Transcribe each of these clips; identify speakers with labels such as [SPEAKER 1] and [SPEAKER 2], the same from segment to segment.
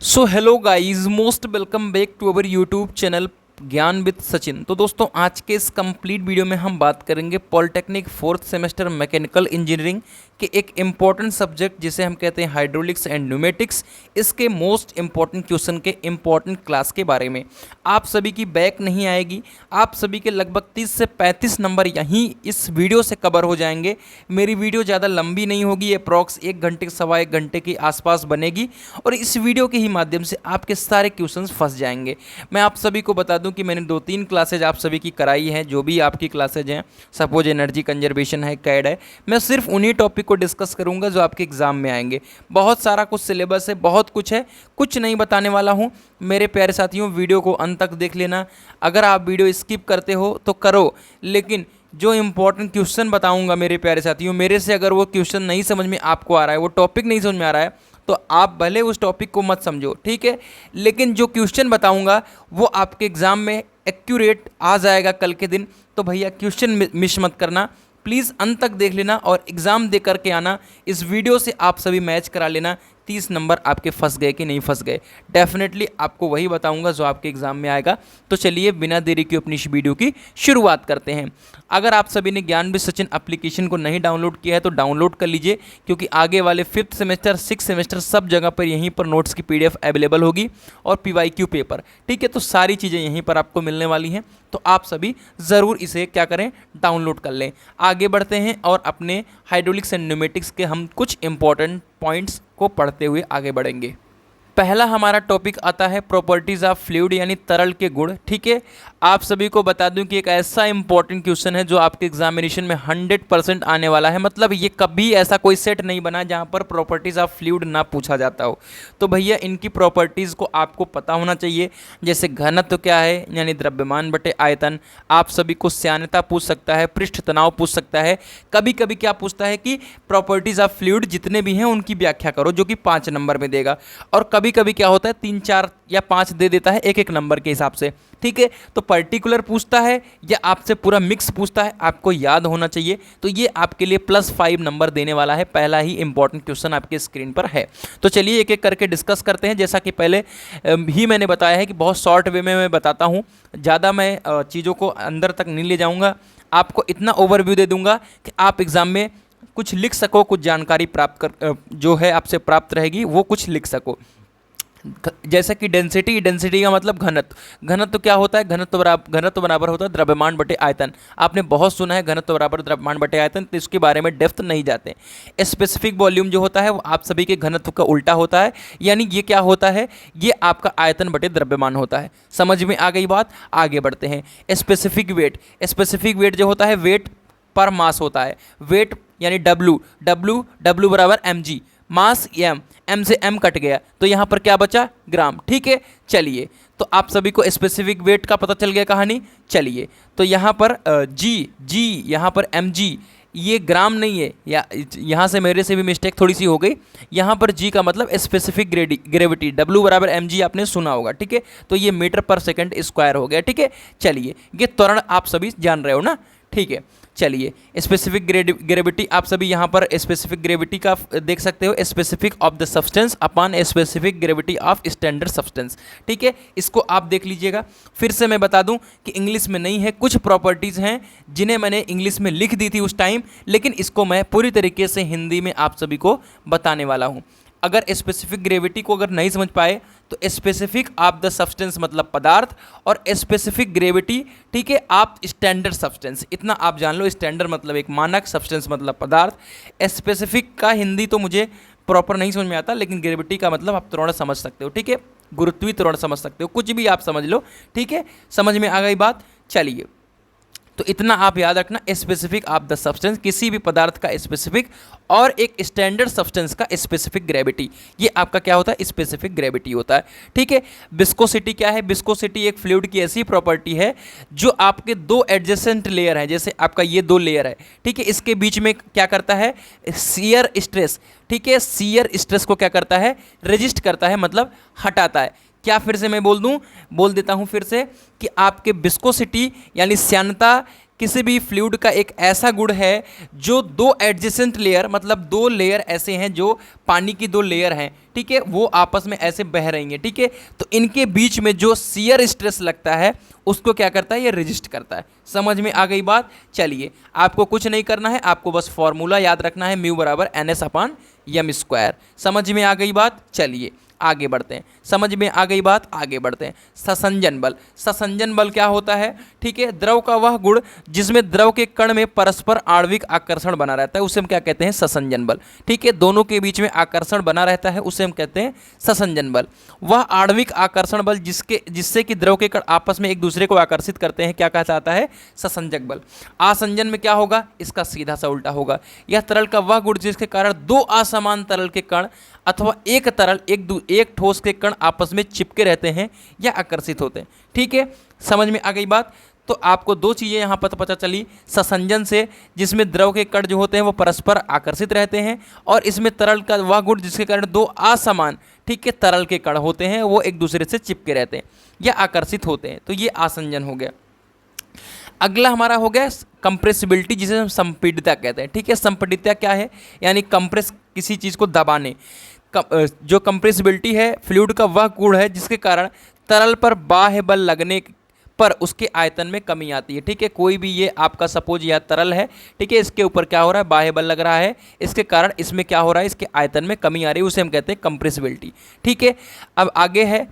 [SPEAKER 1] So hello guys, most welcome back to our YouTube channel Gyan with Sachin. तो दोस्तों, आज के इस कंप्लीट वीडियो में हम बात करेंगे polytechnic fourth semester mechanical engineering के एक इम्पॉर्टेंट सब्जेक्ट जिसे हम कहते हैं हाइड्रोलिक्स एंड न्यूमेटिक्स, इसके मोस्ट इम्पॉर्टेंट क्वेश्चन के इम्पॉर्टेंट क्लास के बारे में। आप सभी की बैक नहीं आएगी, आप सभी के लगभग 30 से 35 नंबर यहीं इस वीडियो से कवर हो जाएंगे। मेरी वीडियो ज़्यादा लंबी नहीं होगी, अप्रॉक्स 1 घंटे सवा 1 घंटे के आसपास बनेगी और इस वीडियो के ही माध्यम से आपके सारे क्वेश्चंस फंस जाएंगे। मैं आप सभी को बता दूं कि मैंने 2-3 क्लासेज आप सभी की कराई हैं, जो भी आपकी क्लासेज हैं, सपोज एनर्जी कंजर्वेशन है, कैड है, मैं सिर्फ उन्हीं टॉपिक को डिस्कस करूंगा जो आपके एग्जाम में आएंगे। बहुत सारा कुछ सिलेबस है, बहुत कुछ है, कुछ नहीं बताने वाला हूं। मेरे प्यारे साथियों, वीडियो को अंत तक देख लेना। अगर आप वीडियो स्किप करते हो तो करो, लेकिन जो इंपॉर्टेंट क्वेश्चन बताऊंगा मेरे प्यारे साथियों, मेरे से अगर वो क्वेश्चन नहीं समझ में आपको आ रहा है, वो टॉपिक नहीं समझ में आ रहा है, तो आप भले उस टॉपिक को मत समझो, ठीक है, लेकिन जो क्वेश्चन बताऊंगा वो आपके एग्ज़ाम में एक्यूरेट आ जाएगा कल के दिन। तो भैया क्वेश्चन मिस मत करना, प्लीज़ अंत तक देख लेना और एग्ज़ाम दे करके आना। इस वीडियो से आप सभी मैच करा लेना 30 नंबर आपके फंस गए कि नहीं फंस गए। डेफिनेटली आपको वही बताऊंगा जो आपके एग्ज़ाम में आएगा। तो चलिए बिना देरी के अपनी इस वीडियो की शुरुआत करते हैं। अगर आप सभी ने ज्ञान विद सचिन एप्लीकेशन को नहीं डाउनलोड किया है तो डाउनलोड कर लीजिए, क्योंकि आगे वाले 5th सेमेस्टर 6th सेमेस्टर सब जगह पर यहीं पर नोट्स की PDF अवेलेबल होगी और PYQ पेपर, ठीक है। तो सारी चीज़ें यहीं पर आपको मिलने वाली हैं, तो आप सभी ज़रूर इसे क्या करें, डाउनलोड कर लें। आगे बढ़ते हैं और अपने हाइड्रोलिक्स एंड न्यूमेटिक्स के हम कुछ इंपॉर्टेंट पॉइंट्स को पढ़ते हुए आगे बढ़ेंगे। पहला हमारा टॉपिक आता है प्रॉपर्टीज़ ऑफ फ्लूइड, यानी तरल के गुण, ठीक है। आप सभी को बता दूं कि एक ऐसा इंपॉर्टेंट क्वेश्चन है जो आपके एग्जामिनेशन में 100% आने वाला है। मतलब ये कभी ऐसा कोई सेट नहीं बना जहां पर प्रॉपर्टीज़ ऑफ फ्लूइड ना पूछा जाता हो। तो भैया इनकी प्रॉपर्टीज़ को आपको पता होना चाहिए। जैसे घनत्व क्या है, यानी द्रव्यमान बटे आयतन। आप सभी को श्यानता पूछ सकता है, पृष्ठ तनाव पूछ सकता है। कभी कभी क्या पूछता है कि प्रॉपर्टीज़ ऑफ फ्लूइड जितने भी हैं उनकी व्याख्या करो, जो कि 5 नंबर में देगा। और कभी कभी क्या होता है 3, 4 या 5 दे देता है, एक नंबर के हिसाब से, ठीक है। तो पर्टिकुलर पूछता है या आपसे पूरा मिक्स पूछता है, आपको याद होना चाहिए। तो ये आपके लिए +5 नंबर देने वाला है। पहला ही इंपॉर्टेंट क्वेश्चन आपके स्क्रीन पर है। तो चलिए एक एक करके डिस्कस करते हैं। जैसा कि पहले ही मैंने बताया है कि बहुत शॉर्ट वे में मैं बताता हूँ, ज़्यादा मैं चीज़ों को अंदर तक नहीं ले जाऊँगा। आपको इतना ओवरव्यू दे दूँगा कि आप एग्ज़ाम में कुछ लिख सको, कुछ जानकारी प्राप्त कर जो है आपसे प्राप्त रहेगी वो कुछ लिख सको। जैसा कि डेंसिटी का मतलब घनत्व क्या होता है, घनत्व बराबर होता है द्रव्यमान बटे आयतन। आपने बहुत सुना है घनत्व बराबर द्रव्यमान बटे आयतन, तो इसके बारे में डेप्थ नहीं जाते। स्पेसिफिक वॉल्यूम जो होता है वो आप सभी के घनत्व का उल्टा होता है, यानी ये क्या होता है, ये आपका आयतन बटे द्रव्यमान होता है। समझ में आ गई बात, आगे बढ़ते हैं। स्पेसिफिक वेट जो होता है वेट पर मास होता है। वेट यानी W बराबर mg, मास m से m कट गया तो यहाँ पर क्या बचा, ग्राम, ठीक है। चलिए, तो आप सभी को स्पेसिफिक वेट का पता चल गया कहानी। चलिए, तो यहाँ पर g यहाँ पर mg, ये ग्राम नहीं है, या यहाँ से मेरे से भी मिस्टेक थोड़ी सी हो गई। यहाँ पर g का मतलब स्पेसिफिक ग्रेविटी, W बराबर mg आपने सुना होगा, ठीक है। तो ये मीटर पर सेकंड स्क्वायर हो गया, ठीक है। चलिए, ये त्वरण आप सभी जान रहे हो ना, ठीक है। चलिए, स्पेसिफिक ग्रेविटी आप सभी यहाँ पर स्पेसिफिक ग्रेविटी का देख सकते हो, specific of the substance upon specific gravity of standard substance, ठीक है। इसको आप देख लीजिएगा। फिर से मैं बता दूं कि इंग्लिश में नहीं है, कुछ प्रॉपर्टीज़ हैं जिन्हें मैंने इंग्लिश में लिख दी थी उस टाइम, लेकिन इसको मैं पूरी तरीके से हिंदी में आप सभी को बताने वाला हूँ। अगर स्पेसिफिक ग्रेविटी को अगर नहीं समझ पाए तो स्पेसिफिक ऑफ द सब्सटेंस मतलब पदार्थ, और स्पेसिफिक ग्रेविटी, ठीक है, आप स्टैंडर्ड सब्सटेंस, इतना आप जान लो। स्टैंडर्ड मतलब एक मानक, सब्सटेंस मतलब पदार्थ। स्पेसिफिक का हिंदी तो मुझे प्रॉपर नहीं समझ में आता, लेकिन ग्रेविटी का मतलब आप त्वरण समझ सकते हो, ठीक है। गुरुत्वीय त्वरण समझ सकते हो, कुछ भी आप समझ लो, ठीक है। समझ में आ गई बात। चलिए, तो इतना आप याद रखना, स्पेसिफिक ऑफ द सब्सटेंस, किसी भी पदार्थ का स्पेसिफिक, और एक स्टैंडर्ड सब्सटेंस का स्पेसिफिक ग्रेविटी, ये आपका क्या होता है, स्पेसिफिक ग्रेविटी होता है, ठीक है। विस्कोसिटी क्या है, विस्कोसिटी एक फ्लूइड की ऐसी प्रॉपर्टी है जो आपके 2 एडजेसेंट लेयर हैं, जैसे आपका ये 2 लेयर है, ठीक है, इसके बीच में क्या करता है, शियर स्ट्रेस, ठीक है। शियर स्ट्रेस को क्या करता है, रेजिस्ट करता है, मतलब हटाता है। क्या, फिर से मैं बोल देता हूँ फिर से कि आपके विस्कोसिटी यानी श्यानता किसी भी फ्लूइड का एक ऐसा गुण है जो दो एडजेसेंट लेयर, मतलब दो लेयर ऐसे हैं जो पानी की दो लेयर हैं, ठीक है, वो आपस में ऐसे बह रही हैं, ठीक है, तो इनके बीच में जो शियर स्ट्रेस लगता है उसको क्या करता है, ये रेजिस्ट करता है। समझ में आ गई बात? चलिए, आपको कुछ नहीं करना है, आपको बस फॉर्मूला याद रखना है, म्यू बराबर NS/m²। समझ में आ गई बात? चलिए आगे बढ़ते हैं। समझ में आ गई बात? आगे बढ़ते हैं। ससंजन बल। ससंजन बल क्या होता है? ठीक है, द्रव का वह गुण जिसमें द्रव के कण में परस्पर आणविक आकर्षण बना रहता है उसे हम क्या कहते हैं? ससंजन बल। ठीक है, दोनों के बीच में आकर्षण बना रहता है उसे हम कहते हैं ससंजन बल। वह आणविक आकर्षण बल जिससे कि द्रव के कण आपस में एक दूसरे को आकर्षित करते हैं क्या कहा जाता है? ससंजक बल। आसंजन में क्या होगा? इसका सीधा सा उल्टा होगा। यह तरल का वह गुण जिसके कारण दो असमान तरल के कण अथवा एक तरल एक ठोस के कण आपस में चिपके रहते हैं या आकर्षित होते हैं। ठीक है, समझ में आ गई बात? तो आपको दो चीज़ें यहाँ पर पता चली ससंजन से, जिसमें द्रव के कण जो होते हैं वो परस्पर आकर्षित रहते हैं, और इसमें तरल का वह गुण जिसके कारण दो असमान, ठीक है, तरल के कण होते हैं वो एक दूसरे से चिपके रहते हैं या आकर्षित होते हैं। तो ये आसंजन हो गया। अगला हमारा हो गया कंप्रेसिबिलिटी, जिसे हम संपीडितता कहते हैं। ठीक है, संपीडितता क्या है? यानी कंप्रेस, किसी चीज़ को दबाने। जो कंप्रेसिबिलिटी है फ्लूइड का वह गुण है जिसके कारण तरल पर बाह्य बल लगने पर उसके आयतन में कमी आती है। ठीक है, कोई भी ये आपका सपोज यह तरल है, ठीक है, इसके ऊपर क्या हो रहा है? बाह्य बल लग रहा है, इसके कारण इसमें क्या हो रहा है? इसके आयतन में कमी आ रही है, उसे हम कहते हैं कंप्रेसिबिलिटी। ठीक है, अब आगे है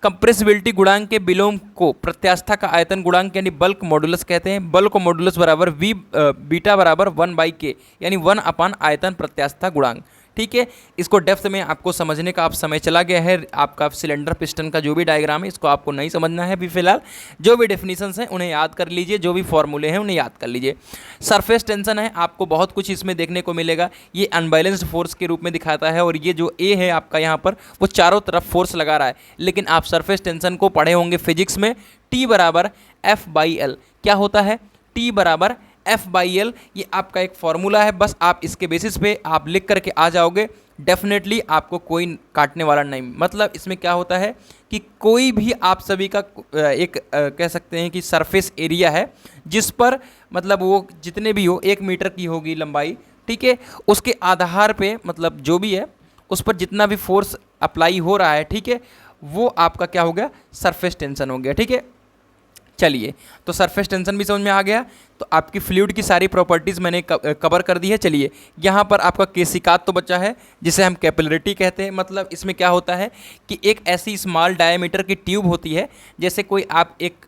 [SPEAKER 1] कंप्रेसिबिलिटी गुणांक के विलोम को प्रत्यास्था का आयतन गुणांक यानी बल्क मॉडुलस कहते हैं। बल्क मॉडुलस बराबर V बीटा बराबर 1/K यानी 1 आयतन प्रत्यास्था गुणांक। ठीक है, इसको डेप्थ में आपको समझने का आप समय चला गया है। आपका सिलेंडर पिस्टन का जो भी डायग्राम है इसको आपको नहीं समझना है अभी फिलहाल। जो भी डेफिनेशंस हैं उन्हें याद कर लीजिए, जो भी फॉर्मूले हैं उन्हें याद कर लीजिए। सरफेस टेंशन है, आपको बहुत कुछ इसमें देखने को मिलेगा। ये अनबैलेंस्ड फोर्स के रूप में दिखाता है, और ये जो ए है आपका यहाँ पर वो चारों तरफ फोर्स लगा रहा है। लेकिन आप सरफेस टेंशन को पढ़े होंगे फिजिक्स में, T बराबर F/L। क्या होता है? T बराबर F/L, ये आपका एक फॉर्मूला है। बस आप इसके बेसिस पे आप लिख करके आ जाओगे, डेफिनेटली आपको कोई काटने वाला नहीं। मतलब इसमें क्या होता है कि कोई भी आप सभी का एक कह सकते हैं कि सरफेस एरिया है जिस पर मतलब वो जितने भी हो 1 मीटर की होगी लंबाई, ठीक है, उसके आधार पे मतलब जो भी है उस पर जितना भी फोर्स अप्लाई हो रहा है, ठीक है, वो आपका क्या हो गया? सरफेस टेंशन हो गया। ठीक है, चलिए, तो सरफेस टेंशन भी समझ में आ गया। तो आपकी फ्लूइड की सारी प्रॉपर्टीज़ मैंने कवर कर दी है। चलिए, यहाँ पर आपका केशिकात तो बचा है जिसे हम कैपिलरिटी कहते हैं। मतलब इसमें क्या होता है कि एक ऐसी स्मॉल डायमीटर की ट्यूब होती है, जैसे कोई आप एक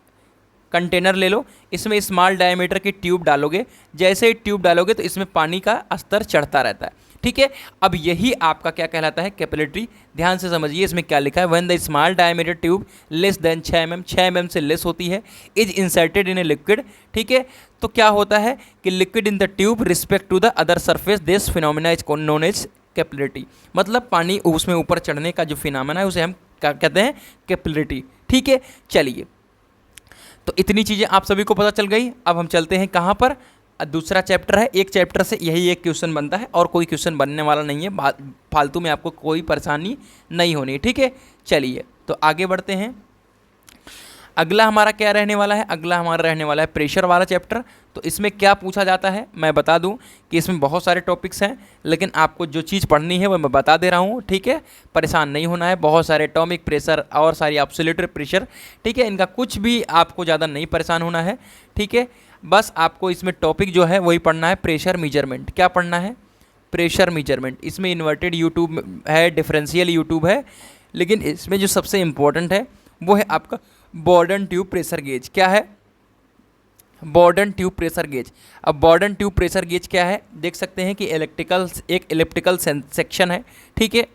[SPEAKER 1] कंटेनर ले लो, इसमें स्मॉल डायमीटर की ट्यूब डालोगे, जैसे ही ट्यूब डालोगे तो इसमें पानी का स्तर चढ़ता रहता है। ठीक है, अब यही आपका क्या कहलाता है? कैपिलरी। ध्यान से समझिए इसमें क्या लिखा है। When the small diameter tube less than 6 mm, 6 mm से लेस होती है, is inserted in a liquid. ठीक है, तो क्या होता है कि liquid in the tube respect to the other surface, this phenomena is known as capillarity. मतलब पानी उसमें ऊपर चढ़ने का जो फिनोमिना है उसे हम क्या कहते हैं? कैपिलरिटी। ठीक है, चलिए, तो इतनी चीज़ें आप सभी को पता चल गई। अब हम चलते हैं कहाँ पर? दूसरा चैप्टर है। एक चैप्टर से यही एक क्वेश्चन बनता है और कोई क्वेश्चन बनने वाला नहीं है। फालतू में आपको कोई परेशानी नहीं होनी। ठीक है, चलिए तो आगे बढ़ते हैं। अगला हमारा क्या रहने वाला है? अगला हमारा रहने वाला है प्रेशर वाला चैप्टर। तो इसमें क्या पूछा जाता है मैं बता दूं कि इसमें बहुत सारे टॉपिक्स हैं, लेकिन आपको जो चीज़ पढ़नी है वो मैं बता दे रहा हूं। ठीक है, परेशान नहीं होना है। बहुत सारे एटॉमिक प्रेशर और सारी एब्सोल्यूट प्रेशर, ठीक है, इनका कुछ भी आपको ज़्यादा नहीं परेशान होना है। ठीक है, बस आपको इसमें टॉपिक जो है वही पढ़ना है, प्रेशर मेजरमेंट। क्या पढ़ना है? Pressure measurement. इसमें इन्वर्टेड यूट्यूब है, डिफरेंशियल यूट्यूब है, लेकिन इसमें जो सबसे इम्पोर्टेंट है वो है आपका बॉर्डन ट्यूब प्रेशर गेज। क्या है? बॉर्डन ट्यूब प्रेशर गेज। अब बॉर्डन ट्यूब प्रेशर गेज क्या है? देख सकते हैं कि एक इलेक्ट्रिकल सेक्शन है। ठीक है,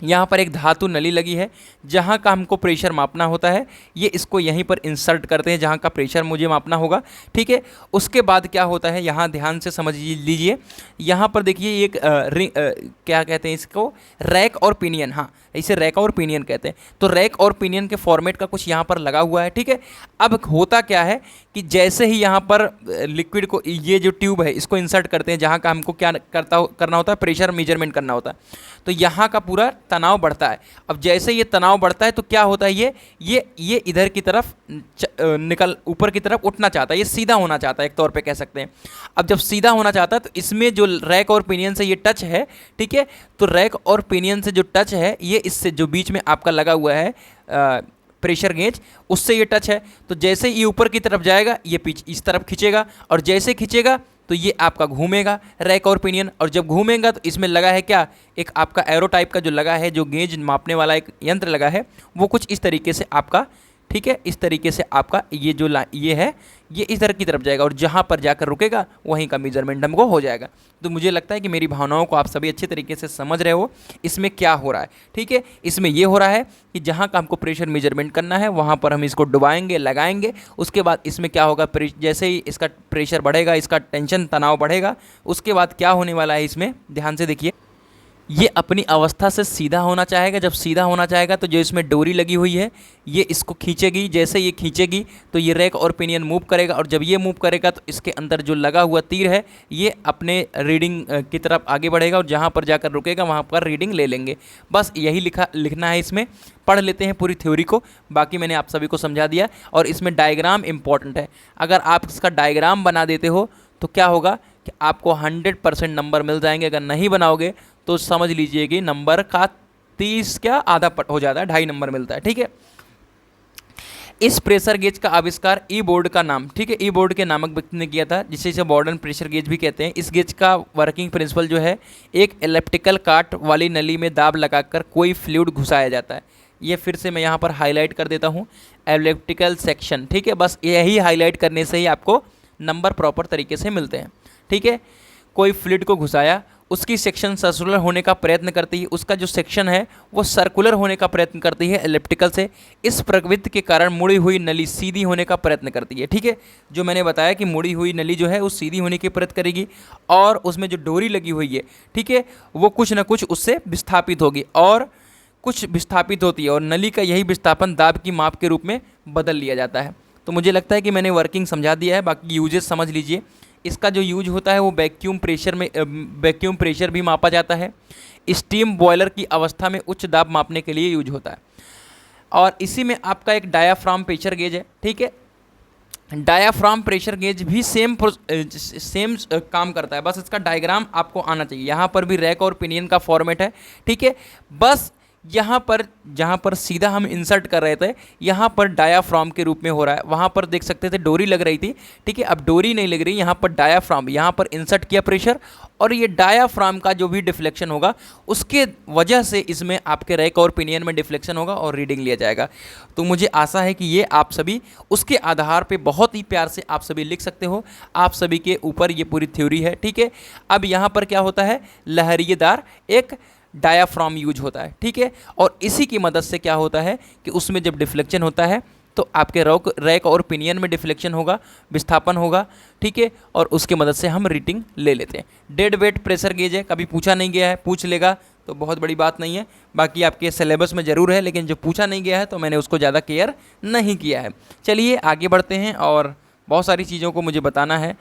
[SPEAKER 1] यहाँ पर एक धातु नली लगी है जहाँ का हमको प्रेशर मापना होता है। ये इसको यहीं पर इंसर्ट करते हैं जहाँ का प्रेशर मुझे मापना होगा। ठीक है, उसके बाद क्या होता है यहाँ ध्यान से समझ लीजिए। यहाँ पर देखिए एक क्या कहते हैं इसको? रैक और पिनियन। हाँ, इसे रैक और पिनियन कहते हैं। तो रैक और पिनियन के फॉर्मेट का कुछ यहाँ पर लगा हुआ है। ठीक है, अब होता क्या है कि जैसे ही यहाँ पर लिक्विड को ये जो ट्यूब है इसको इंसर्ट करते हैं जहाँ का हमको क्या करना होता है? प्रेशर मेजरमेंट करना होता है। तो यहाँ का पूरा तनाव बढ़ता है। अब जैसे ये तनाव बढ़ता है तो क्या होता है, ये इधर की तरफ निकल ऊपर की तरफ उठना चाहता है, ये सीधा होना चाहता है एक तौर पे कह सकते हैं। अब जब सीधा होना चाहता है तो इसमें जो रैक और पिनियन से ये टच है, ठीक है, तो रैक और पिनियन से जो टच है ये इससे जो बीच में आपका लगा हुआ है प्रेशर गेज, उससे ये टच है। तो जैसे ये ऊपर की तरफ जाएगा ये पीछे इस तरफ खींचेगा, और जैसे खींचेगा तो ये आपका घूमेगा रैक और पिनियन, और जब घूमेगा तो इसमें लगा है क्या, एक आपका एरो टाइप का जो लगा है, जो गेज मापने वाला एक यंत्र लगा है, वो कुछ इस तरीके से आपका, ठीक है, इस तरीके से आपका ये जो ये है ये इधर की तरफ जाएगा, और जहाँ पर जाकर रुकेगा वहीं का मेजरमेंट हमको हो जाएगा। तो मुझे लगता है कि मेरी भावनाओं को आप सभी अच्छे तरीके से समझ रहे हो इसमें क्या हो रहा है, ठीक है। इसमें ये हो रहा है कि जहाँ का हमको प्रेशर मेजरमेंट करना है वहाँ पर हम इसको डुबाएंगे, लगाएंगे, उसके बाद इसमें क्या होगा, जैसे ही इसका प्रेशर बढ़ेगा, इसका टेंशन तनाव बढ़ेगा, उसके बाद क्या होने वाला है इसमें ध्यान से देखिए, ये अपनी अवस्था से सीधा होना चाहेगा। जब सीधा होना चाहेगा तो जो इसमें डोरी लगी हुई है ये इसको खींचेगी, जैसे ये खींचेगी तो ये रैक और पिनियन मूव करेगा, और जब ये मूव करेगा तो इसके अंदर जो लगा हुआ तीर है ये अपने रीडिंग की तरफ आगे बढ़ेगा, और जहाँ पर जाकर रुकेगा वहाँ पर रीडिंग ले लेंगे। बस यही लिखना है इसमें। पढ़ लेते हैं पूरी थ्योरी को, बाकी मैंने आप सभी को समझा दिया। और इसमें डायग्राम इंपॉर्टेंट है, अगर आप इसका डायग्राम बना देते हो तो क्या होगा कि आपको 100% नंबर मिल जाएंगे। अगर नहीं बनाओगे तो समझ लीजिए कि नंबर का 30 क्या आधा हो जाता है, 2.5 नंबर मिलता है, ठीक है। इस प्रेशर गेज का आविष्कार ई बोर्ड का नाम, ठीक है, ई बोर्ड के नामक व्यक्ति ने किया था, जिसे इसे मॉडर्न प्रेशर गेज भी कहते हैं। इस गेज का वर्किंग प्रिंसिपल जो है, एक इलेप्टिकल काट वाली नली में दाब लगाकर कोई फ्लूइड घुसाया जाता है। ये फिर से मैं यहाँ पर हाईलाइट कर देता हूँ, इलेप्टिकल सेक्शन, ठीक है। बस यही हाईलाइट करने से ही आपको नंबर प्रॉपर तरीके से मिलते हैं, ठीक है। कोई फ्लूइड को घुसाया, उसकी सेक्शन सर्कुलर होने का प्रयत्न करती है, उसका जो सेक्शन है वो सर्कुलर होने का प्रयत्न करती है इलिप्टिकल से। इस प्रवृत्ति के कारण मुड़ी हुई नली सीधी होने का प्रयत्न करती है, ठीक है। जो मैंने बताया कि मुड़ी हुई नली जो है वो सीधी होने की प्रयत्न करेगी, और उसमें जो डोरी लगी हुई है, ठीक है, वो कुछ ना कुछ उससे विस्थापित होगी, और कुछ विस्थापित होती है, और नली का यही विस्थापन दाब की माप के रूप में बदल लिया जाता है। तो मुझे लगता है कि मैंने वर्किंग समझा दिया है, बाकी यूजेस समझ लीजिए। इसका जो यूज होता है वो वैक्यूम प्रेशर भी मापा जाता है। स्टीम बॉयलर की अवस्था में उच्च दाब मापने के लिए यूज होता है। और इसी में आपका एक डायाफ्राम प्रेशर गेज है, ठीक है। डायाफ्राम प्रेशर गेज भी सेम काम करता है, बस इसका डायग्राम आपको आना चाहिए। यहाँ पर भी रैक और पिनियन का फॉर्मेट है, ठीक है। बस यहाँ पर जहाँ पर सीधा हम इंसर्ट कर रहे थे, यहाँ पर डायाफ्राम के रूप में हो रहा है। वहाँ पर देख सकते थे डोरी लग रही थी, ठीक है, अब डोरी नहीं लग रही, यहाँ पर डायाफ्राम, यहाँ पर इंसर्ट किया प्रेशर, और ये डायाफ्राम का जो भी डिफ्लेक्शन होगा उसके वजह से इसमें आपके रैक और पिनियन में डिफ्लेक्शन होगा और रीडिंग लिया जाएगा। तो मुझे आशा है कि ये आप सभी उसके आधार पे बहुत ही प्यार से आप सभी लिख सकते हो। आप सभी के ऊपर ये पूरी थ्योरी है, ठीक है। अब यहाँ पर क्या होता है, लहरिएदार एक डायाफ्राम यूज होता है, ठीक है। और इसी की मदद से क्या होता है कि उसमें जब डिफ्लेक्शन होता है तो आपके रैक और पिनियन में डिफ्लेक्शन होगा, विस्थापन होगा, ठीक है, और उसकी मदद से हम रीडिंग ले लेते हैं। डेड वेट प्रेशर गेज है, कभी पूछा नहीं गया है, पूछ लेगा तो बहुत बड़ी बात नहीं है, बाकी आपके सिलेबस में ज़रूर है, लेकिन जो पूछा नहीं गया है तो मैंने उसको ज़्यादा केयर नहीं किया है। चलिए आगे बढ़ते हैं, और बहुत सारी चीज़ों को मुझे बताना है।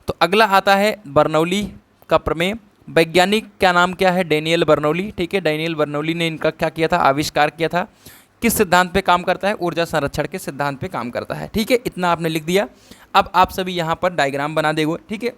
[SPEAKER 1] तो अगला आता है बर्नौली का प्रमेय। वैज्ञानिक का नाम क्या है, डेनियल बर्नौली, ठीक है। डेनियल बर्नौली ने इनका क्या किया था, आविष्कार किया था। किस सिद्धांत पे काम करता है, ऊर्जा संरक्षण के सिद्धांत पे काम करता है, ठीक है। इतना आपने लिख दिया। अब आप सभी यहाँ पर डायग्राम बना देंगे, ठीक है।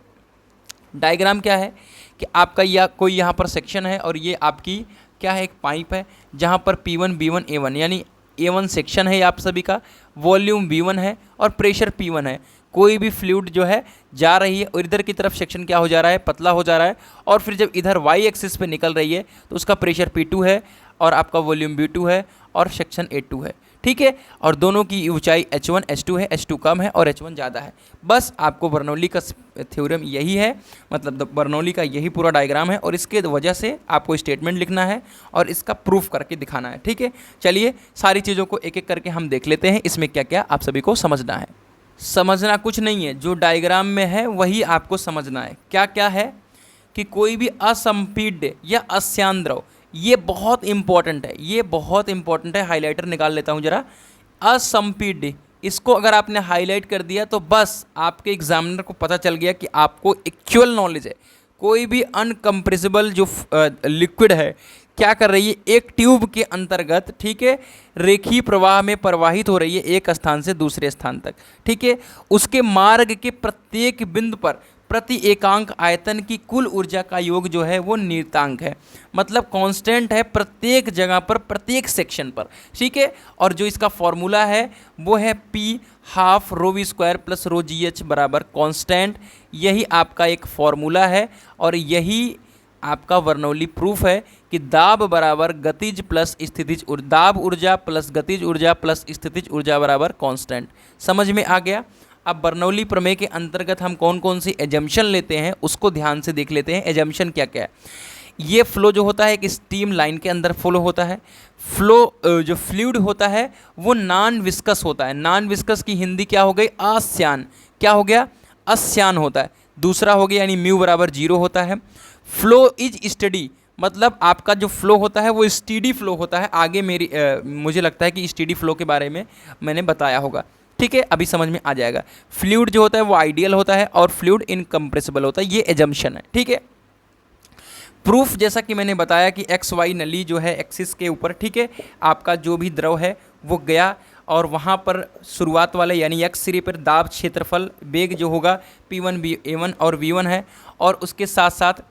[SPEAKER 1] डायग्राम क्या है कि आपका या कोई यहाँ पर सेक्शन है, और ये आपकी क्या है, एक पाइप है, जहाँ पर P1 B1 A1 यानी A1 सेक्शन है आप सभी का, वॉल्यूम V1 है और प्रेशर P1 है। कोई भी फ्लूइड जो है जा रही है और इधर की तरफ सेक्शन क्या हो जा रहा है, पतला हो जा रहा है, और फिर जब इधर y एक्सिस पे निकल रही है तो उसका प्रेशर P2 है और आपका वॉल्यूम V2 है और सेक्शन A2 है, ठीक है। और दोनों की ऊंचाई H1 H2 है, H2 कम है और H1 ज़्यादा है। बस आपको बर्नौली का थ्योरम यही है, मतलब बर्नौली का यही पूरा डायग्राम है, और इसके वजह से आपको स्टेटमेंट लिखना है और इसका प्रूफ करके दिखाना है, ठीक है। चलिए सारी चीज़ों को एक एक करके हम देख लेते हैं, इसमें क्या क्या आप सभी को समझना है। समझना कुछ नहीं है, जो डायग्राम में है वही आपको समझना है। क्या क्या है कि कोई भी असंपीड्य या अस्यांद्रव, ये बहुत इंपॉर्टेंट है, ये बहुत इंपॉर्टेंट है। हाइलाइटर निकाल लेता हूँ जरा। असंपीड्य, इसको अगर आपने हाईलाइट कर दिया तो बस आपके एग्जामिनर को पता चल गया कि आपको एक्चुअल नॉलेज है। कोई भी अनकम्प्रेसिबल जो लिक्विड है क्या कर रही है, एक ट्यूब के अंतर्गत, ठीक है, रेखीय प्रवाह में प्रवाहित हो रही है एक स्थान से दूसरे स्थान तक, ठीक है। उसके मार्ग के प्रत्येक बिंदु पर प्रति एकांक आयतन की कुल ऊर्जा का योग जो है वो नियतांक है, मतलब कांस्टेंट है प्रत्येक जगह पर, प्रत्येक सेक्शन पर, ठीक है। और जो इसका फॉर्मूला है वो है P half rho v square plus rho g h बराबर कांस्टेंट। यही आपका एक फॉर्मूला है और यही आपका बर्नौली प्रूफ है कि दाब बराबर गतिज प्लस स्थितिज दाब ऊर्जा प्लस गतिज ऊर्जा प्लस स्थितिज ऊर्जा बराबर कांस्टेंट। समझ में आ गया। अब बर्नौली प्रमेय के अंतर्गत हम कौन कौन सी एजम्पशन लेते हैं उसको ध्यान से देख लेते हैं। एजम्पशन क्या क्या है। ये फ्लो जो होता है एक स्टीम लाइन के अंदर फ्लो होता है। फ्लो जो फ्लूइड होता है वो नॉन विस्कस होता है। नॉन विस्कस की हिंदी क्या हो गई, अश्यान। क्या हो गया, अश्यान होता है। दूसरा हो गया यानी म्यू बराबर 0 होता है। फ्लो इज स्टडी, मतलब आपका जो फ्लो होता है वो स्टीडी फ्लो होता है। आगे मुझे लगता है कि स्टीडी फ्लो के बारे में मैंने बताया होगा, ठीक है, अभी समझ में आ जाएगा। फ्लूइड जो होता है वो आइडियल होता है और फ्लूइड इनकम्प्रेसिबल होता है। ये एजम्पशन है, ठीक है। प्रूफ जैसा कि मैंने बताया कि एक्स वाई नली जो है एक्सिस के ऊपर, ठीक है, आपका जो भी द्रव है वो गया और वहाँ पर शुरुआत वाले यानी एक्स सिरे पर दाब क्षेत्रफल वेग जो होगा P1 A1 और V1 है, और उसके साथ साथ